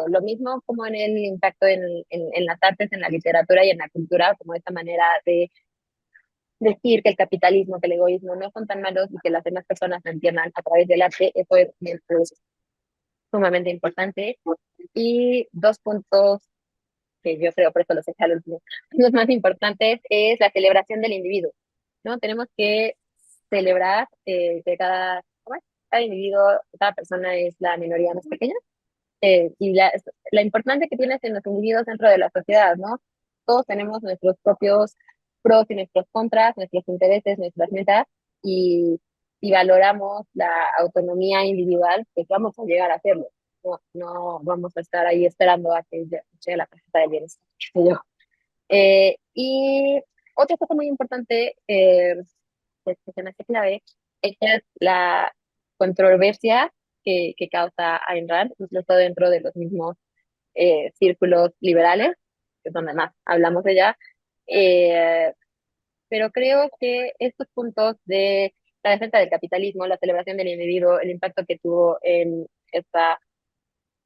Lo mismo como en el impacto en las artes, en la literatura y en la cultura, como esta manera de decir que el capitalismo, que el egoísmo no son tan malos y que las demás personas lo entiendan a través del arte, eso es sumamente importante. Y 2 puntos que yo creo, por eso los dejé al último, los más importantes, es la celebración del individuo, ¿no? Tenemos que celebrar que cada individuo, cada persona es la minoría más pequeña, y la importancia que tienes en los individuos dentro de la sociedad, ¿no? Todos tenemos nuestros propios pros y nuestros contras, nuestros intereses, nuestras metas, y valoramos la autonomía individual, pues vamos a llegar a hacerlo. no vamos a estar ahí esperando a que llegue la tarjeta de bienestar, qué sé yo. Y otra cosa muy importante que se me hace clave es la controversia que causa Ayn Rand, incluso dentro de los mismos círculos liberales, que es donde más hablamos de ella. Eh, pero creo que estos puntos de la defensa del capitalismo, la celebración del individuo, el impacto que tuvo en esta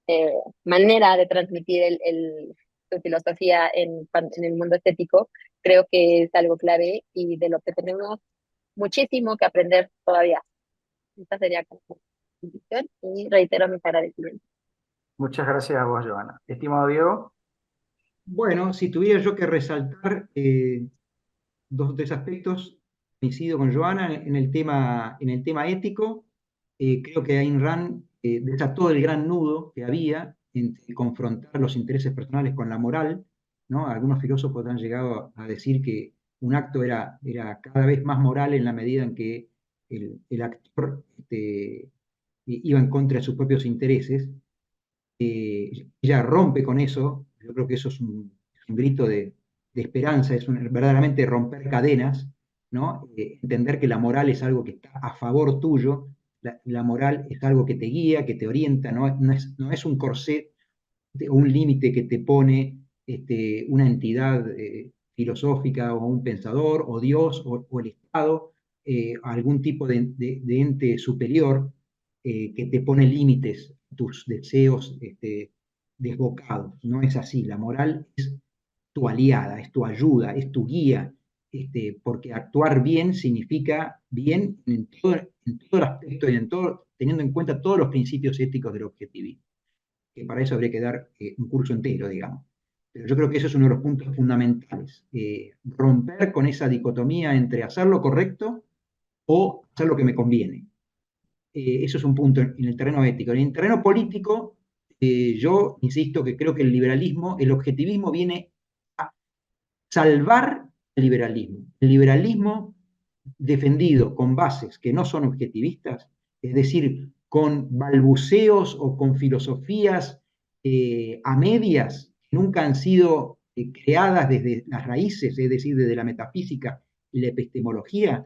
eh, manera de transmitir su filosofía en el mundo estético, creo que es algo clave y de lo que tenemos muchísimo que aprender todavía. Esta sería como mi conclusión y reitero mi agradecimiento. Muchas gracias a vos, Joana. Estimado Diego. Bueno, si tuviera yo que resaltar dos o tres aspectos, coincido con Joana en el tema ético. Creo que Ayn Rand desató el gran nudo que había entre confrontar los intereses personales con la moral, ¿no? Algunos filósofos han llegado a decir que un acto era cada vez más moral en la medida en que el actor iba en contra de sus propios intereses. Ella rompe con eso. Yo creo que eso es un grito de esperanza, verdaderamente romper cadenas, ¿no? Entender que la moral es algo que está a favor tuyo, la moral es algo que te guía, que te orienta, no es un corset o un límite que te pone una entidad filosófica o un pensador o Dios o el Estado, algún tipo de ente superior que te pone límites a tus deseos desbocados. No es así. La moral es tu aliada, es tu ayuda, es tu guía, porque actuar bien significa bien en todo el aspecto y teniendo en cuenta todos los principios éticos del objetivismo, que para eso habría que dar un curso entero, digamos. Pero yo creo que eso es uno de los puntos fundamentales, romper con esa dicotomía entre hacer lo correcto o hacer lo que me conviene. Eso es un punto en el terreno ético. En el terreno político, yo insisto que creo que el objetivismo viene a salvar el liberalismo. El liberalismo defendido con bases que no son objetivistas, es decir, con balbuceos o con filosofías a medias que nunca han sido creadas desde las raíces, es decir, desde la metafísica y la epistemología.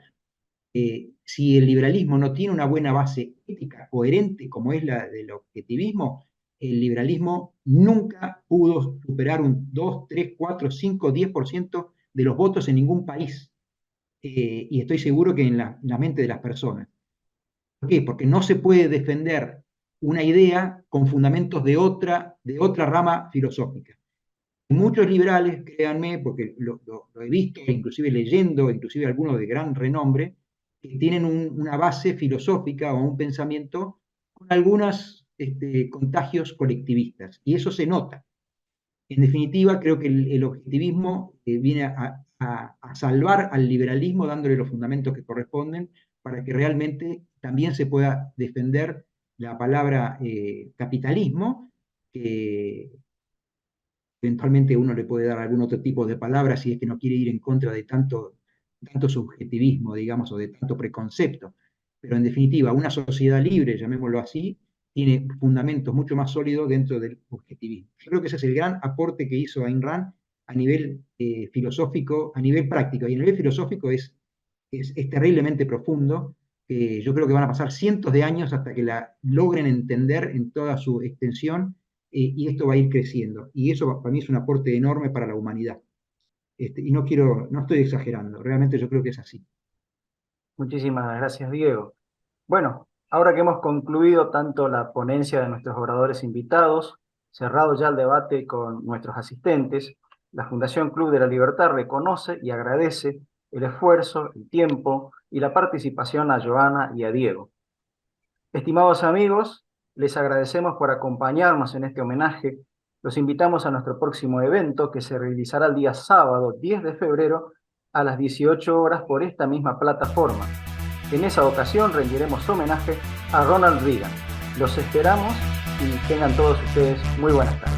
Si el liberalismo no tiene una buena base ética coherente como es la del objetivismo, el liberalismo nunca pudo superar un 2, 3, 4, 5, 10% de los votos en ningún país. Y estoy seguro que en la mente de las personas. ¿Por qué? Porque no se puede defender una idea con fundamentos de otra rama filosófica. Muchos liberales, créanme, porque lo he visto, inclusive leyendo, inclusive algunos de gran renombre, que tienen una base filosófica o un pensamiento con algunos contagios colectivistas, y eso se nota. En definitiva, creo que el objetivismo viene a salvar al liberalismo dándole los fundamentos que corresponden para que realmente también se pueda defender la palabra capitalismo, que eventualmente uno le puede dar algún otro tipo de palabra si es que no quiere ir en contra de tanto subjetivismo, digamos, o de tanto preconcepto. Pero en definitiva, una sociedad libre, llamémoslo así, tiene fundamentos mucho más sólidos dentro del objetivismo. Yo creo que ese es el gran aporte que hizo Ayn Rand a nivel filosófico, a nivel práctico, y a nivel filosófico es terriblemente profundo. Yo creo que van a pasar cientos de años hasta que la logren entender en toda su extensión, y esto va a ir creciendo. Y eso para mí es un aporte enorme para la humanidad. Y no estoy exagerando, realmente yo creo que es así. Muchísimas gracias, Diego. Bueno, ahora que hemos concluido tanto la ponencia de nuestros oradores invitados, cerrado ya el debate con nuestros asistentes, la Fundación Club de la Libertad reconoce y agradece el esfuerzo, el tiempo y la participación a Joana y a Diego. Estimados amigos, les agradecemos por acompañarnos en este homenaje. Los invitamos a nuestro próximo evento que se realizará el día sábado 10 de febrero a las 18 horas por esta misma plataforma. En esa ocasión rendiremos homenaje a Ronald Reagan. Los esperamos y tengan todos ustedes muy buenas tardes.